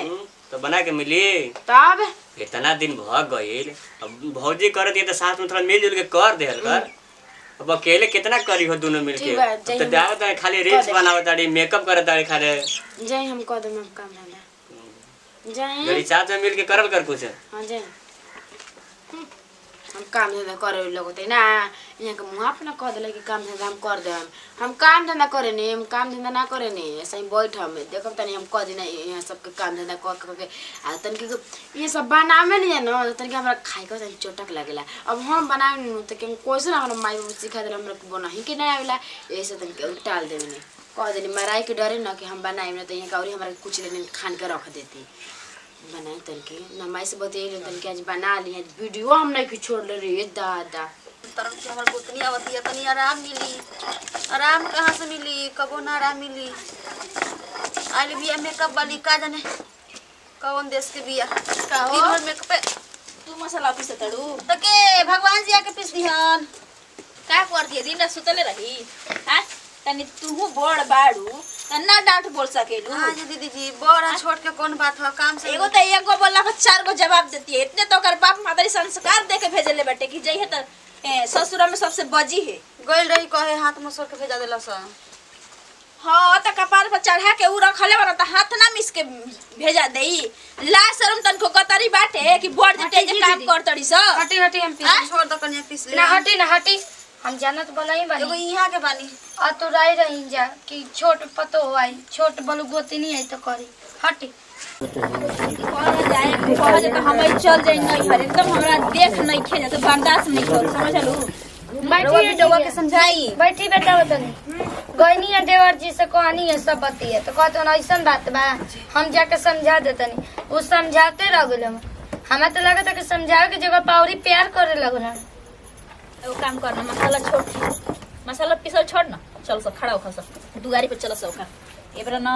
तो बना के मिली तब इतना दिन भ गइल अब भौजी कर दिए तो साथ में थोड़ा मिलजुल के कर दे कर अब अकेले कितना करी हो दोनों मिलके तो दावत है खाली रील्स बनावत है मेकअप करत है खाली जय हम कदम हम काम धंधा जय गरी साथ में मिल के करल कर कुछ हां जय हम काम धंधा करे लगते ना यहाँ के मुँह अपना कह दिले कि काम धंधा हम कर देम। हम काम धंधा करे नहीं, हम काम धंधा ना करे नहीं, ऐसे ही बैठ हम देखब तनी हम कह देना यहाँ सबके काम धंधा कर के आ तनिक ये सब बनावे नहीं है ना तनिक हमरा खाए के तनी चोटक लगेला। अब हम बनावे नहीं तो कि कैसे ना हमरा माई बाबू सिखा दिले हमरा बना ही के नहीं आवेला ऐसे तनिक टाल देवे नहीं कह देनी मराई के डरे ना कि हम बनाए ना तो यहाँ का और हमरा कुछ लेने खान के रख देती बनाए तनके नमाई से बतिए तनके आज बना ली है वीडियो हम नहीं छोड़ ले रही है दादा तरफ से हमारे गोतनी आवती है तनी आराम मिली। आराम कहाँ से मिली, कबो ना आराम मिली। आइल बिया मेकअप वाली का जाने कौन देश के बिया का दिन भर मेकअप पे तू मसाला पीस तड़ू तो के भगवान जी आके पीस दिहन का कर दिए दिन सुतले रही हां तनी तू बड़ बाड़ू ना डांट बोल सकेलू। हां जी दीदी जी बड़ा छोड़ के कौन बात है काम से एगो तो एगो बोलला पर 4 गो जवाब देती है। इतने तो कर बाप मातारी संस्कार दे के भेजले बेटे कि जइहे त ससुरा में सबसे बजी है गइल रही कहे हाथ में सर के भेजा देला सा। हां त कपार पर चढ़ा के उ रखले बना त हाथ ना मिस के भेजा देई ला शर्म तनको कतरी बाटे कि बड़ जटे जे काम करतड़ी स हटी हटी हम पीस छोड़ दो कन्या पीस ले ना हटी हम जानत बोला ही बानी एगो यहाँ के बानी आ तो राय रही जा कि छोट पतो आई छोट बलु गोती नहीं आई तो करी हटी कह जे त हम चल जाई नहीं घर एकदम हमरा देख नहीं खे तो बर्दाश्त नहीं कर समझलू। बैठी डोवा के समझाई बैठी बेटा बतानी गईनी है देवर जी से कहानी है सब बतिए तो कहते ना ऐसा बात बा हम जाके समझा देतनी वो समझाते रह गए हमें तो लगा था कि समझावे की जगह पावरी प्यार करे लगना। एगो काम करना मसाला छोड़ मसाला पीसल छोड़ ना चल सब खड़ा होकर सब दुआरी पे चल सब का एबरा ना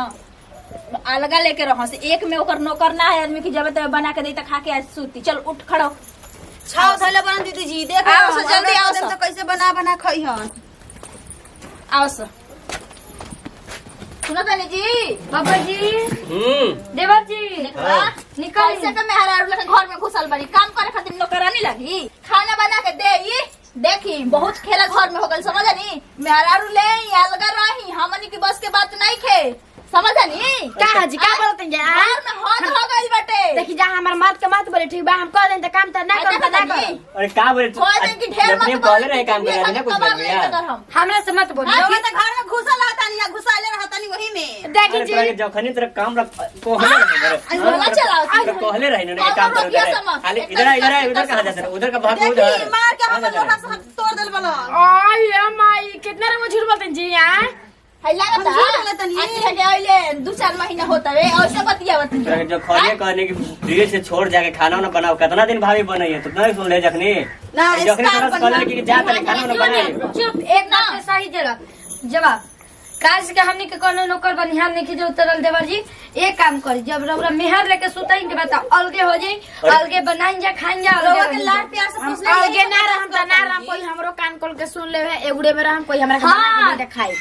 अलगा लेके रह से एक में ओकर नौकर ना है आदमी की जब तक बना के दे त खा के आज सूती चल उठ खड़ा छाव थैले बना दीदी जी देख आओ सो जल्दी आओ सो तो कैसे बना खई हन आओ सो सुनो तनी जी बाबा जी देवर जी निकल से के मेहरा घर में घुसल बड़ी काम करे खातिर नौकरानी लगी खाना बना के दे देखी बहुत खेला घर में हो गल समझनी मेहरारू ले अलगा रही हमनी की बस के बात नहीं खे समझनी का जी का बोलत जा घर में हद हो गइल बाटे देखी जा हमर मत के मत बोले ठीक बा हम कह दें त काम त ना कर त ना कर अरे का बोले कह दे कि ढेर मत अपने बोले रहे काम कर ना कुछ कर यार हमरा से मत बोल रवा त घर में घुसल रहतानी या घुसाले रहतानी वही में देखी जी अरे जखनी तेरा काम रख कोहले रहे चलाओ कोहले रहे ना काम कर खाली इधर कहां जाते उधर का भाग उधर मार के हम लोहा से तोड़ देल बला ओए माई कितना रे झूठ बोलते जी हां है लागत है आइले 2-4 महीना होता रे ऐसे बतियावत जो खोले कहने की धीरे से छोड़ जाके खाना ना बनाओ कितना दिन भाभी बनाई है तो नहीं सुन ले जखनी ना जखनी थोड़ा सा कहले कि जा तले खाना ना बनाई चुप एक बात पे सही जवाब काज के हमनी के कोनो नौकर बनिहार नहीं जो उतरल देवर जी एक काम करी जब रौरा मेहर लेके सुतई के बाद अलगे हो जाई अलगे बनाई जा खाई जा रवा के लाड प्यार से पूछ ले अलगे ना रहम त ना रहम कोई हमरो कान खोल के सुन ले है एगुड़े में रहम कोई हमरा के बना के देखाई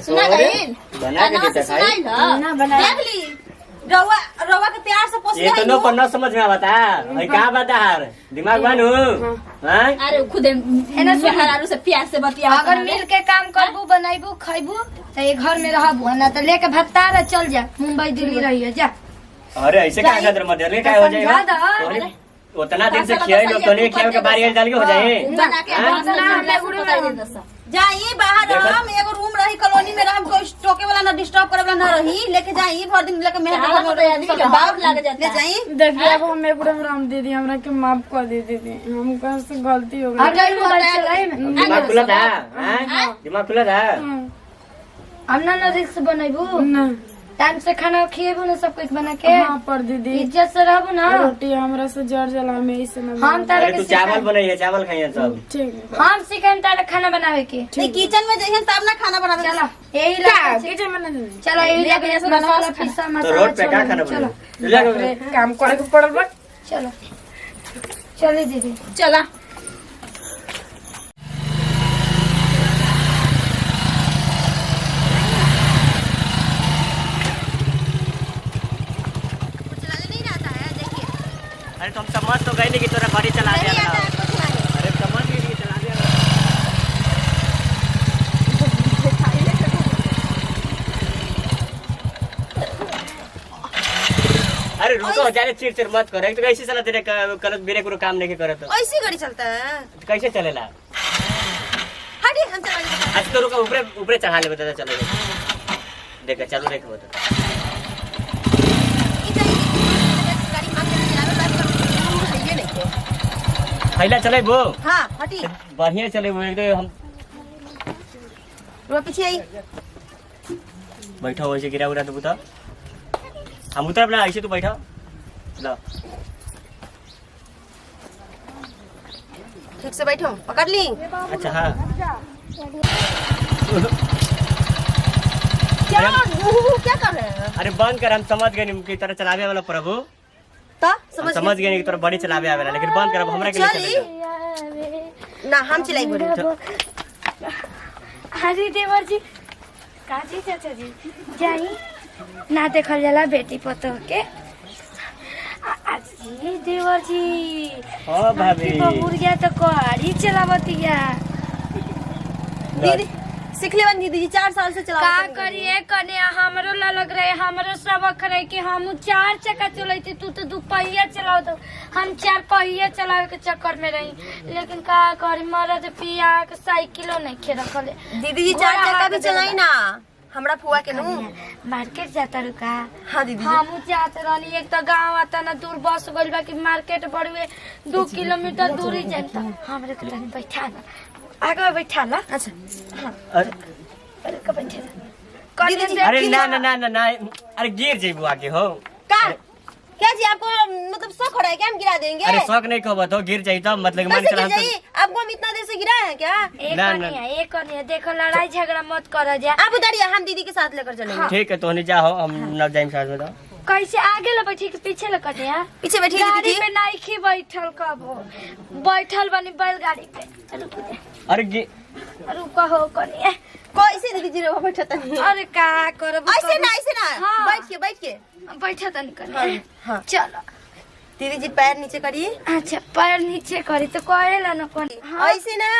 सुना गई बना के देता है ना बना देख ली रवा के प्यार से पूछ ये तो नो पर न समझ में आता है का बता यार दिमाग बनू हां अरे खुद मेहरारू से प्यार से बतिया अगर मिल के काम करबू बनाइबू खइबू तो ये घर में रहबू ना तो लेके भत्ता चल जा मुंबई दिल्ली रहिए जा। अरे ऐसे का खातिर मत ले का हो जाएगा उतना दिन से खियाई लो तो नहीं खियाओ के बारी डाल के हो जाए बना के जाई बाहर हम एगो रूम रही कॉलोनी में हम कोई टोके वाला ना डिस्टर्ब करे वाला ना रही लेके जाई भर दिन लेके मेहर बाप लग जाता ले जाई देखिए अब हम एक राम दीदी हमरा के माफ कर दे दीदी हम कहां से गलती हो अब जाई मोबाइल चलाए में दिमाग खुला था हां दिमाग खुला था हम ना रिक्स बनाइबू ना टाइम से खाना खिएबू ना सब कुछ बना के हां पर दीदी इज्जत से रहबू ना रोटी हमरा से जर जला में इसे ना हम तारे अरे तू चावल बनाइए चावल खाइए सब ठीक है हम सिखाएं तारे खाना बनावे के नहीं किचन में जइहन तब ना खाना बनावे चलो यही का लगे किचन में ना जानी चलो यही लगे मसाला पीसा तो मसाला रोड पे का खाना चलो बनाए काम करे के पड़ल बा चलो चलिए दीदी चला अरे तुम समझ तो गए नहीं कि तोरा गाड़ी चला दिया अरे समझ नहीं चला दिया अरे रुको जाने चिड़ मत करो। एक तो कैसे चला तेरे गलत बिना कोनो काम नहीं करत तो ऐसी गाड़ी चलता है कैसे चलेला? हटी हम चला आज तो रुको ऊपर चढ़ा ले बता चलो देखा चलो देखो बता गाड़ी मार के चलावे है ये नहीं पहला चले वो हां हटी बढ़िया चले वो एकदम हम रो पीछे आई बैठा वैसे गिरा उरा तो बता हम उतर अपना ऐसे तो बैठा ला ठीक से बैठो पकड़ ली अच्छा हाँ क्या कर रहे हैं अरे बंद कर हम समझ गए की तरह चलावे वाला प्रभु तो हम समझ गए की तरह बड़ी चलावे वाला लेकिन बंद कर अब हमरा के नहीं चलेगा ना हम चलाई बोले अरे देवर जी काजी चाचा जी जाई ना देखल जाला बेटी पतो के अजी देवर जी हां भाभी बहुरिया तो गाड़ी चलावतिया दीदी सीख ले बन दीदी 4 साल से चला का करिए कने हमरो ला लग रहे हमरो सबक रहे कि हम 4 चक्का चलाते तू तो 2 पहिया चलाओ तो हम 4 पहिया चलावे के चक्कर में रही लेकिन का करी मरद पिया के साइकिलो नहीं खे रखले दीदी जी 4 चक्का भी चलाई ना हमरा फुआ के नु मार्केट जाता रुका हां दीदी हम जाते रहनी एक तो गांव आता ना दूर बस गइल बा कि मार्केट बड़वे 2 किलोमीटर दूरी जाता हमरे के तनी बैठा ना आगे बैठा ना अच्छा अरे कब बैठे दीदी अरे ना ना ना ना ना अरे गिर जेबू आके हो का क्या जी आपको मतलब शौक हो रहा है क्या हम गिरा देंगे अरे शौक नहीं कहो तो गिर जाई तो मतलब मान कैसे चला गिर जाइए आपको हम इतना देर से गिराए हैं क्या एक कनिया देखो लड़ाई झगड़ा मत करो जा आप उधरिए हम दीदी के साथ लेकर चलेंगे ठीक है तो नहीं जाओ हम न जाएंगे साथ में तो कैसे आगे ले बैठी कि पीछे ले कटे हैं पीछे बैठी गाड़ी दीदी पे नहीं खी बैठल कब हो बैठल बनी बैलगाड़ी पे अरे रुका हो कनिया कैसे दीदी जी रो बैठा तनी अरे का करब ऐसे ना हाँ। बैठ के बैठा तनी कनिया हाँ चलो दीदी जी पैर नीचे करिए अच्छा पैर नीचे करी तो करेला न कोनी ऐसे ना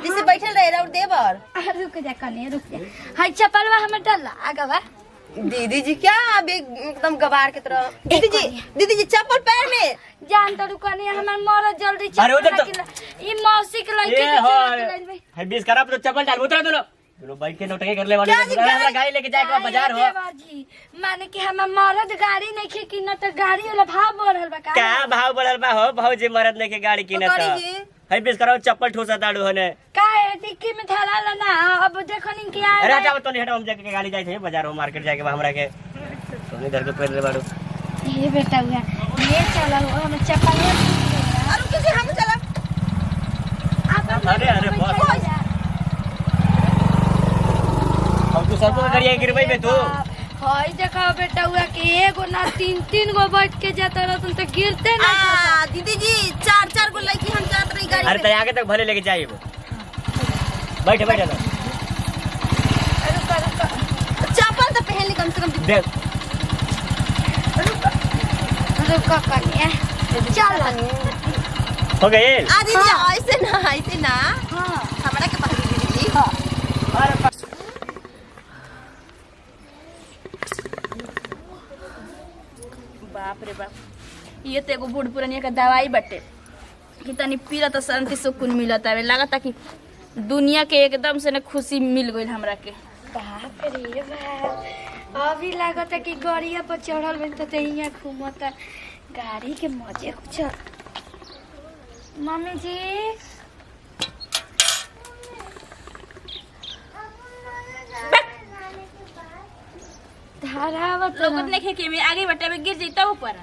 जैसे बैठल रहे और देवर रुक जा कनिया रुक जा हाय चपलवा हमें डाला आगे बा दीदी जी क्या अब एकदम गवार की तरह दीदी जी चप्पल पैर में जान तो रुकनी हमार मरद जल्दी अरे उधर तो ई मौसी के लड़की ये हो है 20 खराब तो चप्पल डाल उतरा दोनों बैठ के नोटंकी कर ले वाले गाड़ी लेके जाए के बाजार हो जी माने कि हमार मरद गाड़ी नहीं खे कि न तो गाड़ी वाला भाव बढ़ल बा का भाव बढ़ल बा हो भौजी मरद लेके गाड़ी किने तो है 20 खराब चप्पल ठोसा दाड़ू होने का है डिक्की में धराला ना अब देखो नी क्या अरे हटाओ तो नहीं हटाओ हम जाके गाड़ी जाए थे बाजार हो मार्केट जाके हमरा के तो इधर के पैर ले बाड़ू ये बेटा हुआ ये चला हुआ हम चप्पल अरे किसी हम चला अरे अरे बस अब तू सब तो गाड़ी गिरबै में तू हाय देखा बेटा हुआ कि एगो ना 3 गो बैठ के जाता रहत तो गिरते ना दीदी जी 4 गो लड़की हम जात रही गाड़ी अरे तो आगे तक भले लेके जाइए वो बैठ बैठ ना चप्पल तो पहन ली कम से कम देख रुका कनिया चल हो गए आ दीदी ऐसे ना हां हमरा के पास दीदी जी अरे बाप रे बाप ये तो एगो बूढ़ पुरानिया का दवाई बटे कि तनी पीला तो शांति सुकून मिलत है लगता कि दुनिया के एकदम से न खुशी मिल गई हमरा के बाप रे बाप अभी लागत कि गाड़िया पर चढ़ल बन तो यहाँ घूमता गाड़ी के मजे कुछ मम्मी जी धारावत लोगत नहीं के में आगे बटे में गिर जइता ऊपर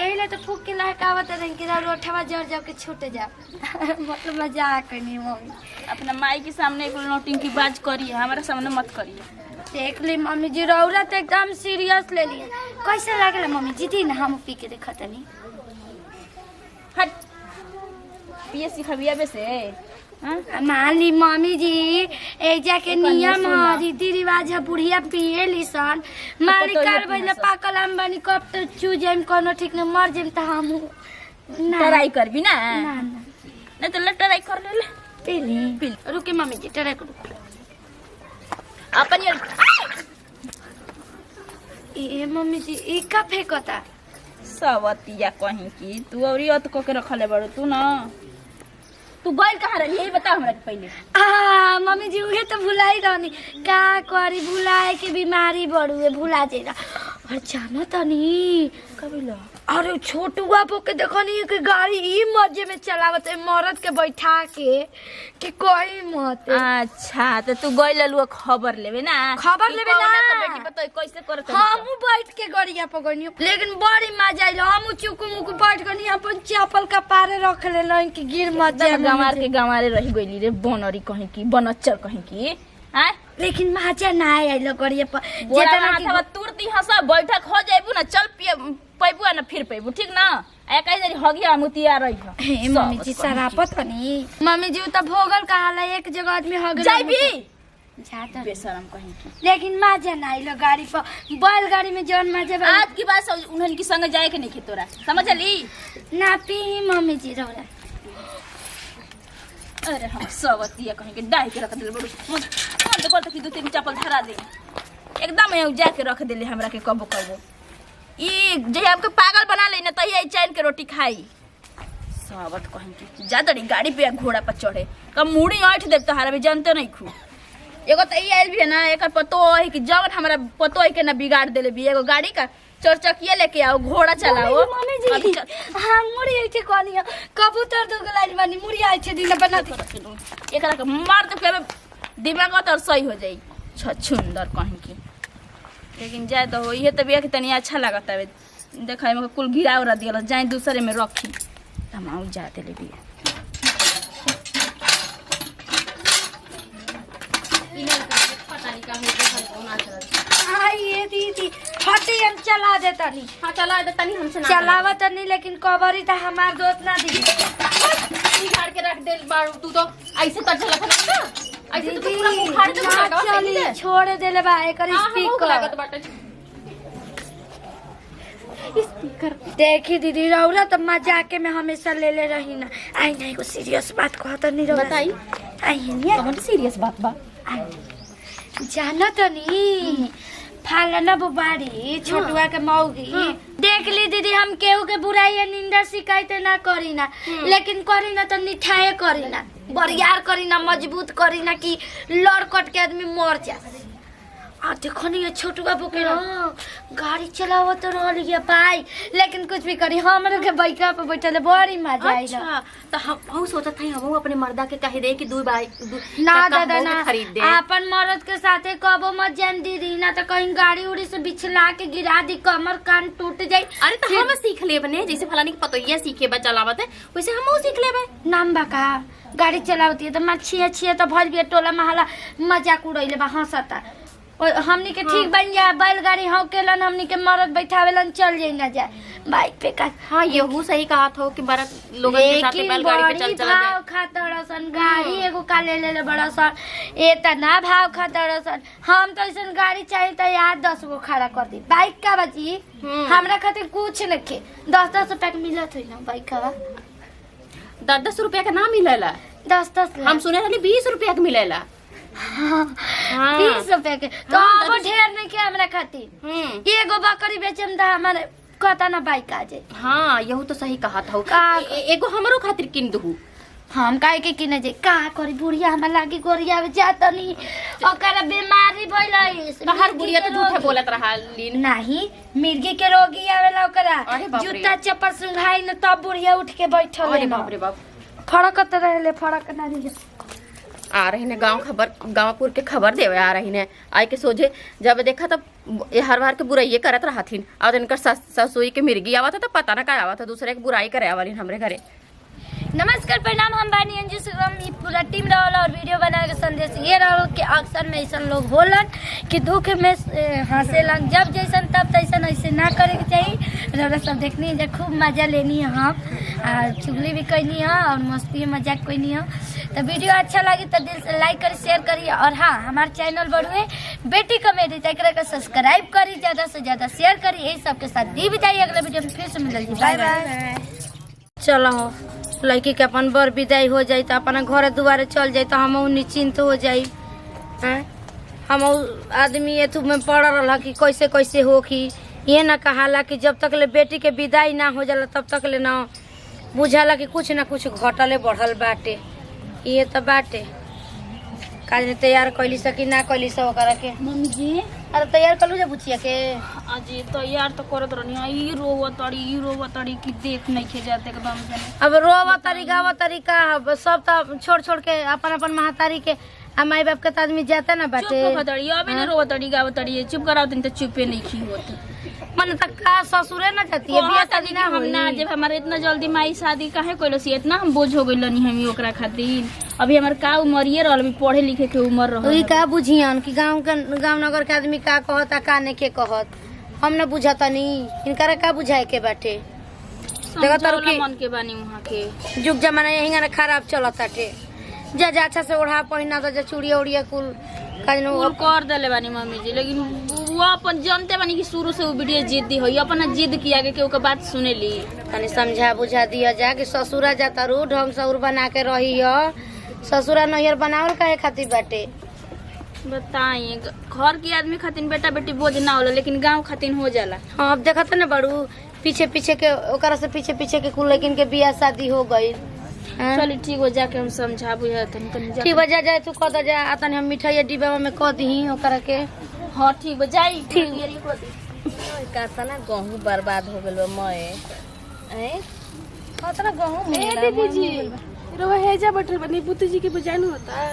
एले तो फूक के लहकावत रही कि रोठवा जड़ जाओ के छूट जा मतलब मजाक नहीं मम्मी अपना माई के सामने एक नोटिंग की बात करिए हमारे सामने मत करिए देख ली मम्मी जी रौरा तो एकदम सीरियस ले लिए कैसे लागल मम्मी जी दी ना हम पी के देखा तनी हट पिए सिखबिया बे से मान ली मम्मी जी एजा के नियम है रीति रिवाज है बुढ़िया पिए लिसन मारी कर बइले पाकल आम बनी कब तो चू जाइम कोनो ठीक न मर जाइम त हम ट्राई करबी ना ना नहीं तो ट्राई कर ले पीली रुके मम्मी जी ट्राई करू अपन ये मम्मी जी ई का फेंकता सवतिया कहीं की तू और यत को के रखले बड़ो तू ना तू गइल कहाँ रही यही बता हमरा के पहले। मम्मी जी उहे तो भुलाई रहनी का करी भुलाए के बीमारी बड़ुए भुला जेला और जाना तनी कबिला अरे छोटुआ पो के देखनी कि गाड़ी ई मजे में चलावत है मरद के बैठा के कि कोई मत। अच्छा तो तू गइल ललुआ खबर लेवे ना खबर लेवे ना तो बेटी बता कैसे करत हमू बैठ के गड़िया पकड़नी लेकिन बड़ी मजा आइल हमू चुकू मुकू बैठ गनी अपन चप्पल का पारे रख ले कि गिर मत जाए गंवार के गंवारे रही गइली रे बनरी कहीं की बनच्चर कहीं की हां लेकिन मजा ना आइल गड़िया पर जेतना कि तुरती हंसा बैठक हो जाइबू ना चल पैबू ना फिर पैबू ठीक ना एक जरी हगिया मुतिया रही हे मम्मी जी सरापत बनी मम्मी जी त भोगल कहाला एक जगह आदमी हग जाइबी जाता बेशरम कहीं की लेकिन मजा ना आइल गाड़ी पर बैलगाड़ी में जौन मजा आज की बात उन्हन की संग जाए के नहीं तोरा समझली ना पी मम्मी जी रौला अरे हम सवतिया कहीं के डाई के रख देले बड़ू मन तो करत कि दो तीन चप्पल धरा दे एकदम यौ जा के रख देले हमरा के कबो कबो ई जे हमके पागल बना ले न तही आई चैन के रोटी खाई सवत कहीं की जा तड़ी गाड़ी पे घोड़ा पर चढ़े कब मुड़ी आठ देब तहारा भी जानते नहीं खू एगो त ई आइल भी है ना एकर पतो है कि जवन हमरा पतो है के ना बिगाड़ देले भी एगो गाड़ी का चरचकिया लेके आओ घोड़ा चलाओ मम्मी जी हां मुड़ी आई छे कोनी कबूतर दो गलाइल बानी मुड़ी आई छे दिन बना दे एकरा के मार दे के दिमाग तो सही हो जाई छछुंदर कहीं की लेकिन जाए तो ये तो बिया के तनी अच्छा लागत है देखाई में कुल गिरा उरा दियल जाए दूसरे में रखी तमाऊ जाते ले बिया ये दीदी फटी हम चला देता नहीं हां चला देता नहीं हमसे ना चलावत नहीं लेकिन कबरी त हमार दोस्त ना दी उखाड़ के रख दे बारू तू तो ऐसे कर चला ना ऐसे तो पूरा उखाड़ दे चली छोड़ देले बा एकर स्पीकर लागत बाटे स्पीकर देखी दीदी रौरा तो मजाके में हमेशा ले ले रही ना आई नहीं को सीरियस बात कहत नहीं रौरा बताई आई नहीं कौन सीरियस बात बा जाना तो नहीं फालना बुबारी छोटुआ के मौगी देख ली दीदी हम केहू के बुराई या निंदा शिकायत ना करी ना लेकिन करी ना तो निठाए करी ना बरियार करी ना मजबूत करी ना कि लड़कट के आदमी मर जाए आ देखो नहीं ये छोटू बाबू के गाड़ी चलावत तो रही भाई लेकिन कुछ भी करी हमरे के बाइका पे बैठले बड़ी मजा आई। अच्छा तो हम सोचत हई हम अपने मर्दा के कह दे कि दू बाई ना दादा ना अपन मर्द के साथे कबो मत जान दीदी ना तो कहीं गाड़ी उड़ी से बिछला के गिरा दी कमर कान टूट जाई। अरे तो हम सीख लेब ने जैसे फलानी के पतोइया सीखे बा चलावत है वैसे हमहू सीख लेबे नाम बका गाड़ी चलावती है तो मच्छी छिए तो भर भी टोला महला मजाक उड़ैले बा हंसता और हमनी के ठीक बन जा बैलगाड़ी हाँ केलन हमनी के मरद बैठावेलन चल जाई ना जाए बाइक पे का। हाँ यहू सही कहा था कि बड़ा लोगन के साथ बैलगाड़ी पे चल चल भाव खातड़सन गाड़ी एगो का ले ले बड़ा सन इतना भाव खातड़सन हम तो ऐसा गाड़ी चाहिए तो यार 10 गो खड़ा कर दी बाइक का बची हमरा खातिर कुछ नहीं 10-10 रुपया के मिलत हुई ना बाइक का 10-10 रुपया का ना मिलेला 10-10 हम सुने रही 20 रुपया के मिलेला 20 रुपया के तो अब ढेर नहीं के हमरा खातिर एगो बकरी बेचम त हमारे कहता ना बाइक आ जाए। हाँ यहू तो सही कहा था एगो हमरो खातिर किन दहू हम काहे के किने जे का करी बुढ़िया हमरा लागी गोरिया जात नहीं ओकरा बीमारी भइल बाहर बुढ़िया तो झूठे बोलत रहा लीन नहीं मिर्गी के रोगी आवेला ओकरा जूता चप्पल सुंघाई न तब बुढ़िया उठ के बैठल। अरे बाप रे बाप फरक त रहले फरक ना रही आ रही ने गांवपुर के खबर देवे आ रही ने आई के सोझे जब देखा तब हर बार के बुराई करत रहथिन और इनकर ससुई के मिर्गी आवत तो पता ना का आवत दूसरे के बुराई करे आवली हमरे घरे। नमस्कार प्रणाम हम बानी अंजू सुगम पूरा टीम रहल और वीडियो बनाए के संदेश ये रहल कि अक्सर में ऐसा लोग होलन कि दुख में हंसेलन जब जैसन तब तैसन ऐसे ना करे के चाहिए। रौरा सब देखनी है खूब मजा लेनी है हम और चुगली भी करनी है और मस्ती मजाक करनी है। तो वीडियो अच्छा लगे तो दिल से लाइक करी शेयर करिए और हाँ हमारे चैनल बढ़ुए बेटी कॉमेडी तक सब्सक्राइब करी ज़्यादा से ज़्यादा शेयर करी यही सबके साथ दी बिताइए अगले वीडियो में फिर से मिल बाय बाय। चलो लड़की के अपन बर विदाई हो जाए तो अपना घर दुआरे चल जाए तो हम निश्चिंत हो जाए। हम आदमी एथु में पड़ रहा कि कैसे कैसे हो कि ये ना कहाला कि जब तक ले बेटी के विदाई ना हो जाला तब तक ले ना बुझाला कि कुछ ना कुछ घटले बढ़ल बाटे। ये तो बाटे काज ने तैयार कैली सकी ना कैली सब ओकरा के। मम्मी जी अरे तैयार कलू जा बुचिया के। अजी तैयार तो करत रहनी ई रोवतड़ी कि देख नहीं खे जाते एकदम से। अब रोवा तरीका तरीका सब तो छोड़ छोड़ के अपन अपन महतारी के आ माई बाप के तो आदमी जाता ना बाटे। चुप होतड़ी अबे ना रोवतड़ी गावतड़ी चुप कराओ तनी तो चुपे नहीं खी होत। मन तक का ससुरे ना जाती है बियाह शादी ना हम ना जब हमारे इतना जल्दी माई शादी काहे कोइलो सी इतना हम बोझ हो गइल नहीं हम ओकरा खातिर। अभी हमार का उमरिए रहल अभी पढ़े लिखे के उम्र रहल। ई का बुझियन कि गांव नगर के आदमी का कहता का ने के कहत हम ना बुझाता नहीं इनकरा का बुझाए के बाटे। देखो तर के मन के बानी वहां के जुग जमाना यही ना खराब चलताटे। जा अच्छा से ओढ़ा पहिना तो जा चूड़िया उड़िया कुल काजनो कुल कर देले बानी मम्मी जी लेकिन वो अपन जानते बानी कि शुरू से वो वीडियो जिद्दी होई अपन जिद किया के ओकर बात सुनेली। तनी समझा बुझा दिया जा कि ससुरा जाता रू ढंग से उर बना के रही हो। ससुरा नैहर बनावल काहे खातिर बाटे बताइए घर के आदमी खातिर बेटा बेटी बोझ ना होला लेकिन गांव खातिर हो जाला। हाँ अब देखत ना बड़ू पीछे पीछे के ओकरा से पीछे पीछे के कुल लेकिन के बियाह शादी हो गई। चली ठीक हो जाके हम समझा बुझा तनी ठीक बजा जाए तू कह जा तनी हम मिठाई डिब्बा में कह दही ओकरा के। हां ठीक बा जाई ठीक का ना गहूं बर्बाद हो गेल मय ए कतना गहूं मिलेला दीदी जी रोवा हेजा बैठल बनी पुती जी के बुझानु होता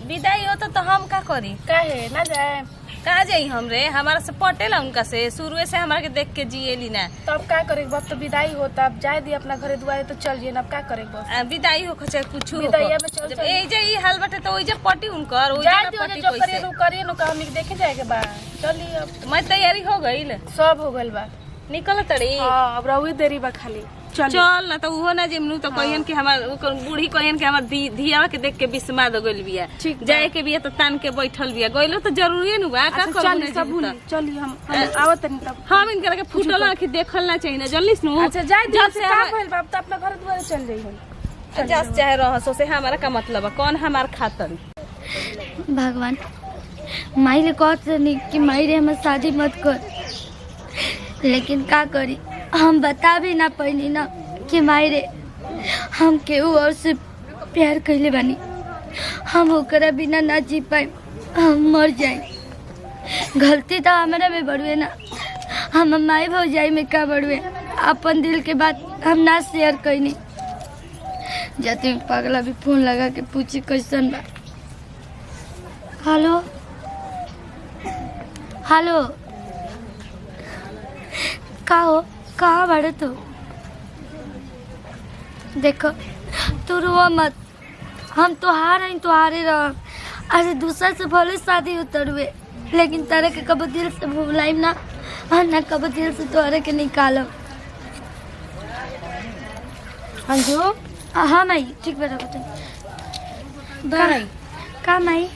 विदाई होता तो हम का करी काहे ना जाए कहाँ जाई हमरे हमारा से पटेला उनका से शुरू से हमारा के देख के जिएली ना। तो अब का करे अब तो विदाई होता अब जाए दी अपना घरे दुआरे तो चल जिए अब का करे बस विदाई हो चाहे कुछ विदाईया में चल चल ए जे ई हाल बाटे तो ओइ जे पटी उनकर ओइ जाए जे दी पटी जो कैसे करिए नु करिए नु का हम देखे जाए के बा चलिए अब मैं तैयारी हो गइल सब हो गइल बा निकल तड़ी। हां अब रहुई देरी बा खाली चल ना तो उहो ना जेमनु तो कहियन कि हमार ओकर बूढ़ी कहियन कि हमार धियावा के देख के बिस्मा द गइल बिया जाए के बिया तो तान के बैठल बिया गइलो तो जरूरी नु बा का करू ना सब चली हम आवत नहीं तब हम इनकरा के फुटल आंखी देखल ना चाहिए ना जल्दी नु अच्छा जाए जब से का भइल बा तो अपना घर दुआरे चल जाई हम जस चाहे रह सो से हमारा का मतलब है कौन हमार खातर भगवान माई ले कहत नहीं कि माई रे हमर शादी मत कर लेकिन का करी हम बता भी ना पैनी ना कि माई रे हम केहू और से प्यार कैले बानी हम ओकरा बिना ना जी पाए हम मर जाए। गलती तो हमारा में बड़ुए ना हम माई भौजाई में का बड़ुए अपन दिल के बात हम ना शेयर कैनी जाती पगला भी फोन लगा के पूछी कैसन बा। हेलो हेलो का हो कहाँ बड़े तू देखो तू रो मत हम तोहार हैं तोहारे रह अरे दूसरा से भले शादी उतरुए लेकिन तारे के कबो दिल से भुलाइम ना और ना कबो दिल से तोहरे के निकालो। अंजू हाँ माई ठीक बता का माई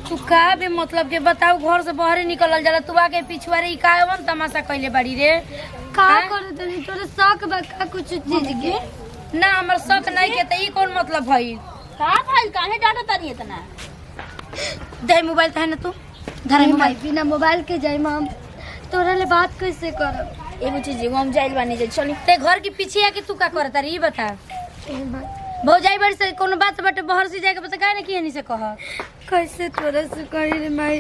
तू का बे मतलब के बताऊ घर से बाहर निकलल जाला तू आके पिछवारे कावन तमाशा कइले बाड़ी रे का करे तनी तोरे शौक बा का कुछ चीज के ना हमर शक नहीं के त ई कौन मतलब भई का भाई काहे डाटा तारी इतना दे मोबाइल त है ना तू धरे मोबाइल बिना मोबाइल के जाई हम तोरा ले बात कैसे करब एगो चीज हम जाइल बानी जे चली ते घर के पीछे आके तू का करत री बता भौजाई बड़ी से कोनो बात बाटे बाहर से जाके बता काहे ना किहनी से कह कैसे तोरा से करी रे माई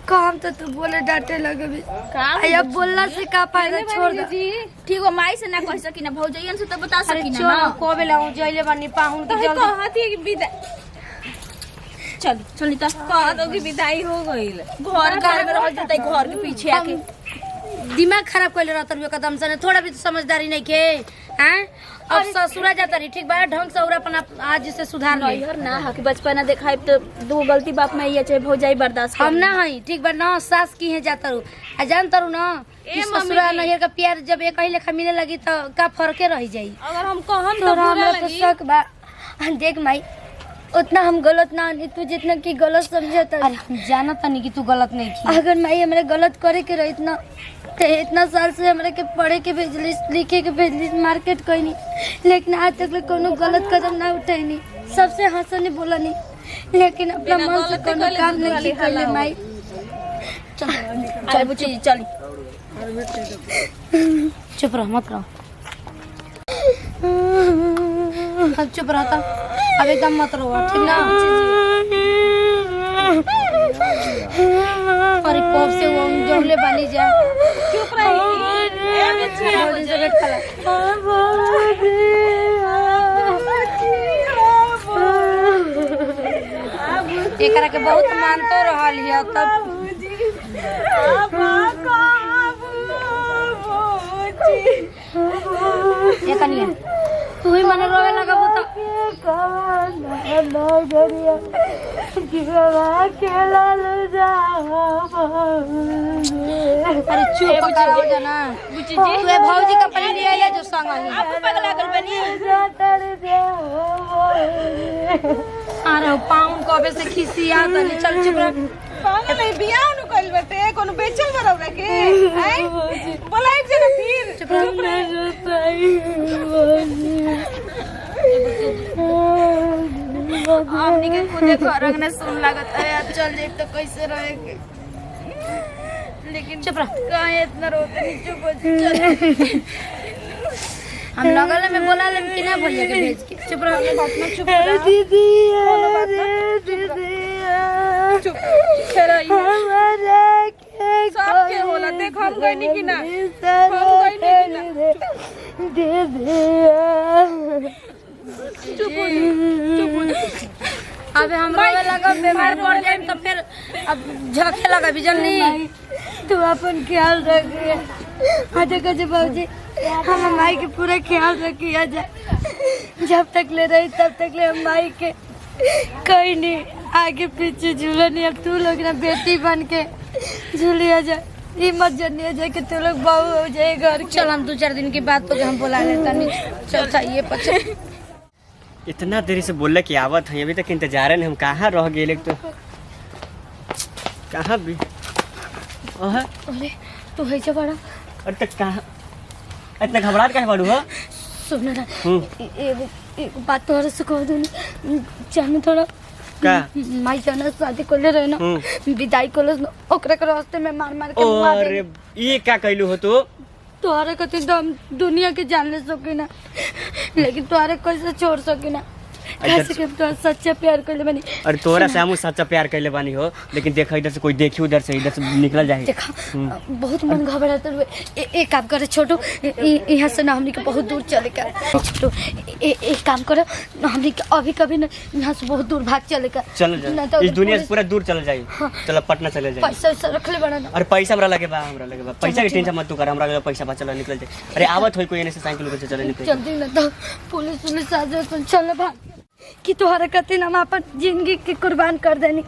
काम तो तू बोले डांटे लगबी अब बोलला से का फायदा छोड़ दे ठीक हो माई से ना कह सकी ना भौजैयन से तो बता सकी ना ना को बेला हूं जइले बानी पाहुन के जल्दी कहती कि विदाई चली तो कह दो कि विदाई हो गइल घर में रह जतई घर के पीछे आके दिमाग खराब कइले रहत रे कदम से थोड़ा भी तो समझदारी नहीं के हैं अब ससुरा जाता रही ठीक बा ढंग से और अपना आज से सुधार ले नैहर ना है कि बचपना देखाई तो दो गलती बाप में ये चाहे भौजाई बर्दाश्त हम ना हई ठीक बा ना सास की है जाता रू आ जानता रू ना कि ससुरा नैहर का प्यार जब एक ही लेखा मिले लगी तो का फर्के रह जाई अगर हम कहम तो तोरा बुरा हमरा तो लगी शक बा देख माई उतना हम गलत ना नहीं तू जितना की गलत समझता अरे हम जाना तनी कि तू गलत नहीं की अगर माई हमरा गलत करे के रही ना तो इतना साल से हमरा के पढ़े के भेजली लिखे के भेजली मार्केट कोई नहीं लेकिन आज तक ले कोनो गलत कदम ना उठाईनी सबसे हंसने बोला नहीं लेकिन अपना मन से कोनो काम नहीं कैले माई चल बुच्ची चल चुप रहो मत रहो चुप रहता अब एकदम मत रहो ठीक ना अरे कब से वो जोहले बनी जा चुप एकरा के बहुत मानतो रहल हिया तब ये कनिया तू ही मन रोवे लगा बुता अरे चुप कराओ जना बुच्ची तू ए भौजी का पहले ले ले जो संग ही आप पगला कर बनी अरे पाउन कबे से खिसिया तनी चल चुप रह पागल नहीं बियाह नु कइल बटे कोनो बेचल बरौरा के हैं बोलाइब जे ना फिर चुप रह हमनी के खुदे घर में सुन लागत है अब चल जाए तो कैसे रहेंगे लेकिन चुप रह कहाँ इतना रोते नहीं चुप हो चल हम लगल में बोला ले कि ना भैया के भेज के चुप रह बात में चुप रह दीदी चुप खेराई सब के होला देख हम गई नहीं कि ना हम गई नहीं कि ना चुप हो अबे हम रोवे लगा बीमार पड़ जाए तो फिर अब झके लगा भी जल्दी तू अपन ख्याल रखिए देखो जी बाबूजी हम माई के पूरा ख्याल रखिए जब तक ले रही तब तक ले हम माई के कहीं नहीं आगे पीछे झूला नहीं अब तू लोग ना बेटी बन के झूलिया जाए ये मत जानिए जाए कि तू लोग बहू हो जाए घर चल हम 2-4 दिन की बात तो हम बोला लेता नहीं चल चाहिए पचे इतना देरी से बोलले कि आवत है अभी तक इंतजार है हम कहाँ रह गए तो कहाँ भी अरे तू है जो बड़ा अरे तक कहाँ इतना घबराहट काहे बाड़ू हो सुन ना एक बात तोहरे से कह दूँ जाने थोड़ा का माई जाना शादी कर ले रहे ना विदाई कर ले ओकरा के रास्ते में मार मार के मुआ दे अरे ये क्या कहलू हो तू तोहरे कति तो हम दुनिया के जान ले सकी ना लेकिन तोहरे कैसे छोड़ सकी ना कैसे के तो सच्चा प्यार कर ले बनी अरे तोरा से हम सच्चा प्यार कैले बानी हो लेकिन देखा इधर से कोई देखी उधर से निकल जाए देखा बहुत मन घबराते हुए एक काम करे छोटू यहाँ से ना हमनी के बहुत दूर चले का छोटू एक काम करो हमनी के अभी कभी ना यहाँ से बहुत दूर भाग चले का चल जाए इस दुनिया से पूरा दूर चल जाए चलो पटना चले जाए पैसा वैसा रख ले बड़ा ना अरे पैसा हमरा लगे बा पैसा की टेंशन मत तू कर हमरा लगे पैसा बा चलो निकल जाए अरे आवत होई कोई एने से साइकिल से चले निकल जल्दी ना तो पुलिस आ जाए तो चल भाग कि तोहरा कतिन हम अपन जिंदगी के कुर्बान कर देनी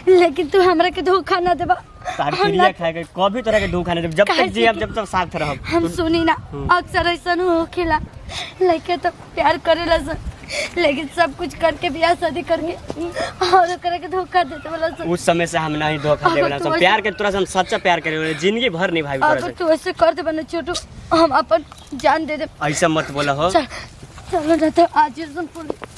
लेकिन तू हमरा के धोखा ना देबा तार क्रिया खाए के कभी तरह के धोखा नहीं देब जब तक जी जब तक साथ रहब हम सुनी ना अक्सर ऐसा हो खेला लड़के तो प्यार करेला सन लेकिन सब कुछ करके ब्याह शादी करके और ओकरा के धोखा देते वाला सन उस समय से हम नहीं धोखा देवेला सब प्यार के तोरा से हम सच्चा प्यार करे जिंदगी भर निभाई अब तू ऐसे कर दे बना छोटू हम अपन जान दे दे ऐसा मत बोला हो चलो ना तो आज सुन पुलिस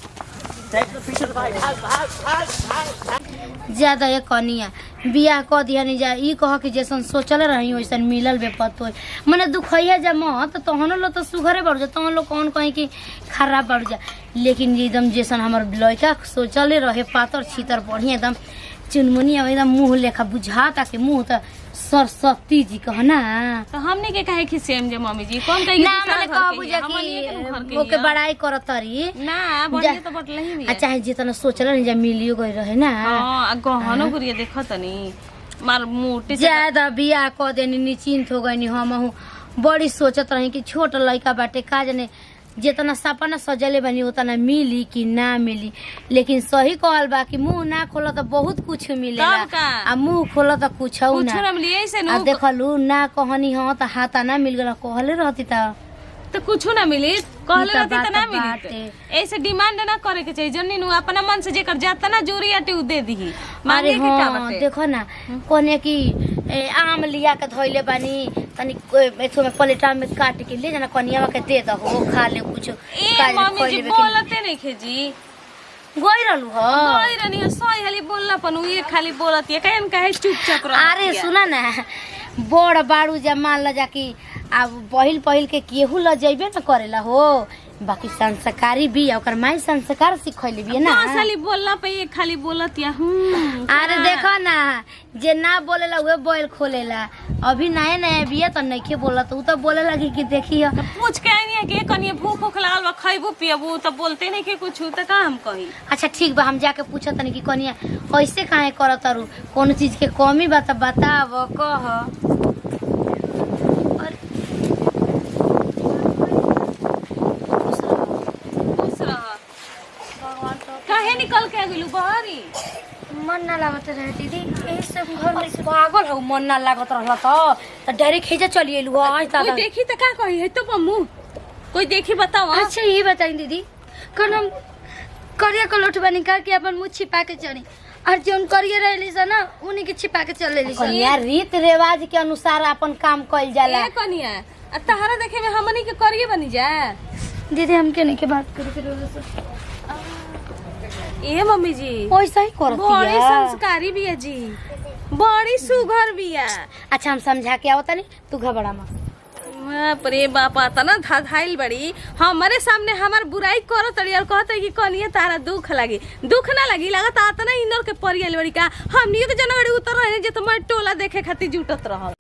ज्यादा ये कनिया बियाह कह दिया नहीं जा ई कह कि जैसन सोचल रही वैसन मिलल बे पतो मने दुखैया जा मत तहनो लो तो सुघरे बढ़ जा तहन लोग कौन कहीं कि खराब बढ़ जा लेकिन एकदम जैसन हमर लड़का सोचले रहे पातर छीतर बढ़िया एकदम चुनमुनी एकदम मुंह लेखा बुझाता के मुंह तो सरस्वती जी कहना तो हमने के कहे कि सेम जे मम्मी जी कौन कही ना मैंने कहा बुझा कि ओके बड़ाई करत तरी ना बढ़िया तो बटल ही भी चाहे जितना सोचल नहीं जा मिलियो गई रहे ना हां गहनो गुरिया देखत तनी मार मोटे ज्यादा बियाह क देनी निश्चिंत हो गई हम बड़ी सोचत रही कि छोट लड़का बाटे का जाने जितना सपना सजले बनी उतना मिली कि ना मिली लेकिन सही कहल बा कि मुंह ना खोला तो बहुत कुछ मिलेला आ मुंह खोला तो कुछ ना आ देखलू ना कहनी हाँ तो हाथा ना मिल गला कहले रहती तो कुछ ना मिली कहले रहती तो ना मिली ऐसे डिमांड ना करे के चाहिए जन्नी नु अपना मन से जेकर जाता ना जोरी आटे उ दे दी मांगे के का बाटे देखो ना कोने की आम लिया के धोइले बानी तनी एथो में प्लेटा में काट के ले जाना कनिया के दे दो खा ले कुछ ए मम्मी जी बोलते नहीं खेजी गोई रहलू ह कोई रनी सोई खाली बोलना पन ये खाली बोलत ये कहन कहे चुपचाप रह अरे सुना ना बड़ बाड़ू जब मान ला जाकि अब पहिल के केहू ल जइबे न करेला हो बाकी संस्कारी भी ओकर माई संस्कार सिखैली भी ना खाली बोलना पे ये खाली बोलत या अरे देखो ना जे ना बोलेला उहे बोल खोलेला अभी नया नया बिया तो नइखे बोलत उ तो बोले लगी कि देखियो पूछ के आनी के कनिए भूख उख लागल बा खइबो पियबो त बोलते नहीं के कुछ त का हम कही। अच्छा ठीक बा हम जाके पूछत तनी कि कनिया ऐसे काहे करत तारू कोनो चीज के कमी बा त बताव कह काहे निकल के गेलू बहरी मन ना लागत रहे दीदी यही सब घर में पागल हो मन ना लागत रहला त डायरेक्ट खींचा चली एलु आज कोई देखी त का कही है तो पम्मू कोई देखी बताओ। अच्छा ये बताई दीदी कल हम करिया को लोट बनी का कि अपन मुंह छिपा के चली और जोन करिया रहली स ना उन्हीं के छिपा के चल लेली स कनिया रीत रिवाज के अनुसार अपन काम कइल जाला ए कनिया आ तहरा देखे में हमनी के करिए बनी जा दीदी हम के नहीं के बात करे के रोज से ए मम्मी जी पैसा ही करत बड़ी संस्कारी बिया जी बड़ी सुघर बिया। अच्छा हम समझा के आवत नहीं तू घबरा मत बाप रे बाप तना धाइल बड़ी हमारे सामने हमार बुराई करत और कहत कि कनिए तारा दुख लगी दुख ना लगी लागत आतना इनर के परियल बड़ी का हमनी के जनगड़ी उतर रहे जे तुम्हारे टोला देखे खातिर जुटत रहल।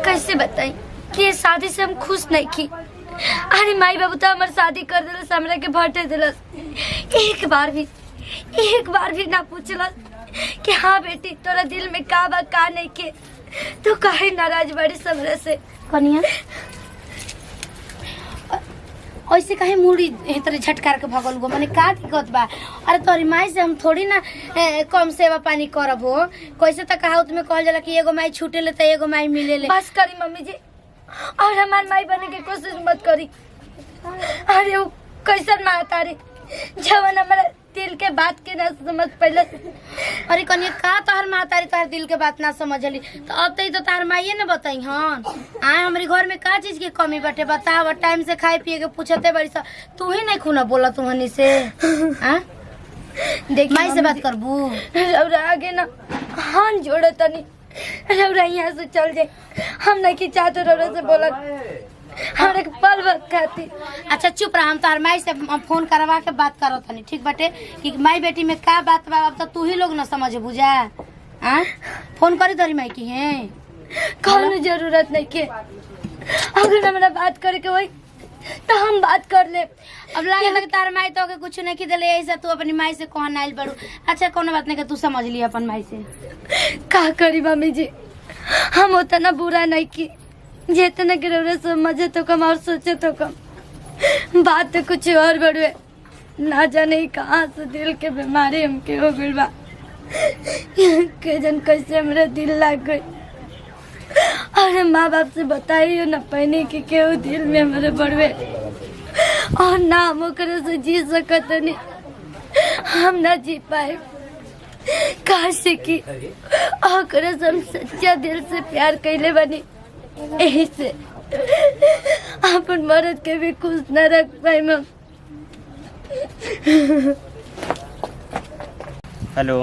कैसे बताई कि शादी से हम खुश नहीं की अरे माई बाबू तो हमार शादी कर दिलस हमरा के भटे दिलस एक बार भी ना पूछलस कि हाँ बेटी तोरा दिल में का बा का नहीं के तो काहे नाराज बड़ी समरे से कनिया ऐसे काहे मुड़ी इतरे झटकार के भगल गो माने का दिक्कत बा अरे तोरी माई से हम थोड़ी ना कम सेवा पानी करब हो कैसे त कहावत में कहल जाला कि एगो माई छूटेले त एगो माई मिलेले बस करी मम्मी जी और हमार माई बने की कोशिश मत करी अरे वो कैसन माँ तारी जवन हमारा दिल के बात के ना समझ पहले अरे कनिया का तोहर मातारी तोहर दिल के बात ना समझली तो अब तो तोहर माइये ने बताई हन आए हमारे घर में का चीज की कमी बाटे बताव टाइम से खाए पिए के पूछते बड़ी सा तू ही नहीं खूना बोला तू हनी से हां देख माई से बात करबू रौरा आगे ना हाथ जोड़े तनी रौरा यहाँ से चल जाए हम नहीं की चाहते रौरा से बोला हमारे पल वक्त खाती। अच्छा चुप रहा हम तोहर माई से फोन करवा के बात करो तनी ठीक बाटे कि माई बेटी में का बात बा अब तो तू ही लोग ना समझ बुझा हां फोन करी तोरी माई की है कौन जरूरत नहीं के अगर हमारा बात करे के होई तो हम बात कर ले अब लागे लगे तार माई तो के कुछ नहीं देले ऐसा तू अपनी माई से कहन आइल बड़ू अच्छा कोनो बात नहीं के तू समझ ली अपन माई से का करी मम्मी जी हम उतना बुरा नहीं की जितना गिरवरे समझे तो कम और सोचे तो कम बात तो कुछ और बड़े ना जाने कहाँ से दिल के बीमारी हमके हो गई बा के जन कैसे मेरा दिल लग गई और माँ बाप से बताइयो न पहने कि केहू दिल में हमारे बड़वे और ना हम ओकरे से जी सकत नहीं हम ना जी पाए काहे कि ओकरे से हम सच्चा दिल से प्यार कैले बनी यही से अपन मर्द के भी खुश न रख पाए मैं। हेलो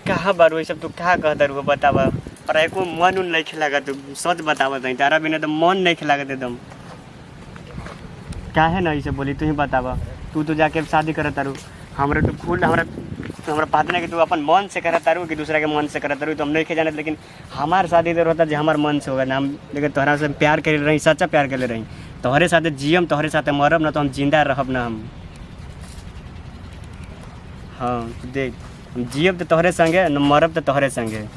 कहाँ बारू सब तू क्या कहता रू बतावा और एको मन उन नहीं खिलागा तू सच बतावा तही तारा बिना तो मन नहीं खिलागा एकदम क्या है ना इसे बोली तू ही बतावा तू तो जाके शादी करता रू हमारे तो खुद हमारा पता नहीं कि तू अपन मन से करता रू कि दूसरा के मन से करता रू तो हम नहीं जाने लेकिन हमारे शादी तो रहता जो हमारे मन से होगा ना हम लेकिन तोहरा से प्यार कर रही सच्चा प्यार कर रही तोहरे साथे जियम तोहरे साथे मरब ना तो हम जिंदा रहब ना हम हाँ देख हम जियब तो तोहरे संगे न मरब तो तोहरे संगे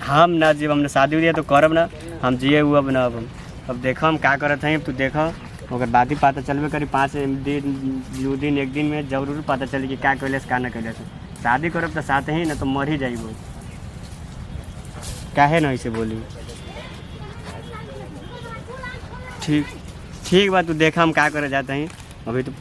हम ना जीव हमने शादी उदिया तो करब ना हम जिए हुआ अब ना अब देखो हम क्या करत हैं तू देखो अगर बात ही पता चलबे करी 5 दिन एक दिन में जरूर पता चली कि क्या कैले का ना कैले शादी करब तो साथ ही ना तो मर ही जाइबो काहे ना ऐसे बोली ठीक बा तू देखा हम क्या करे जाते हैं अभी तो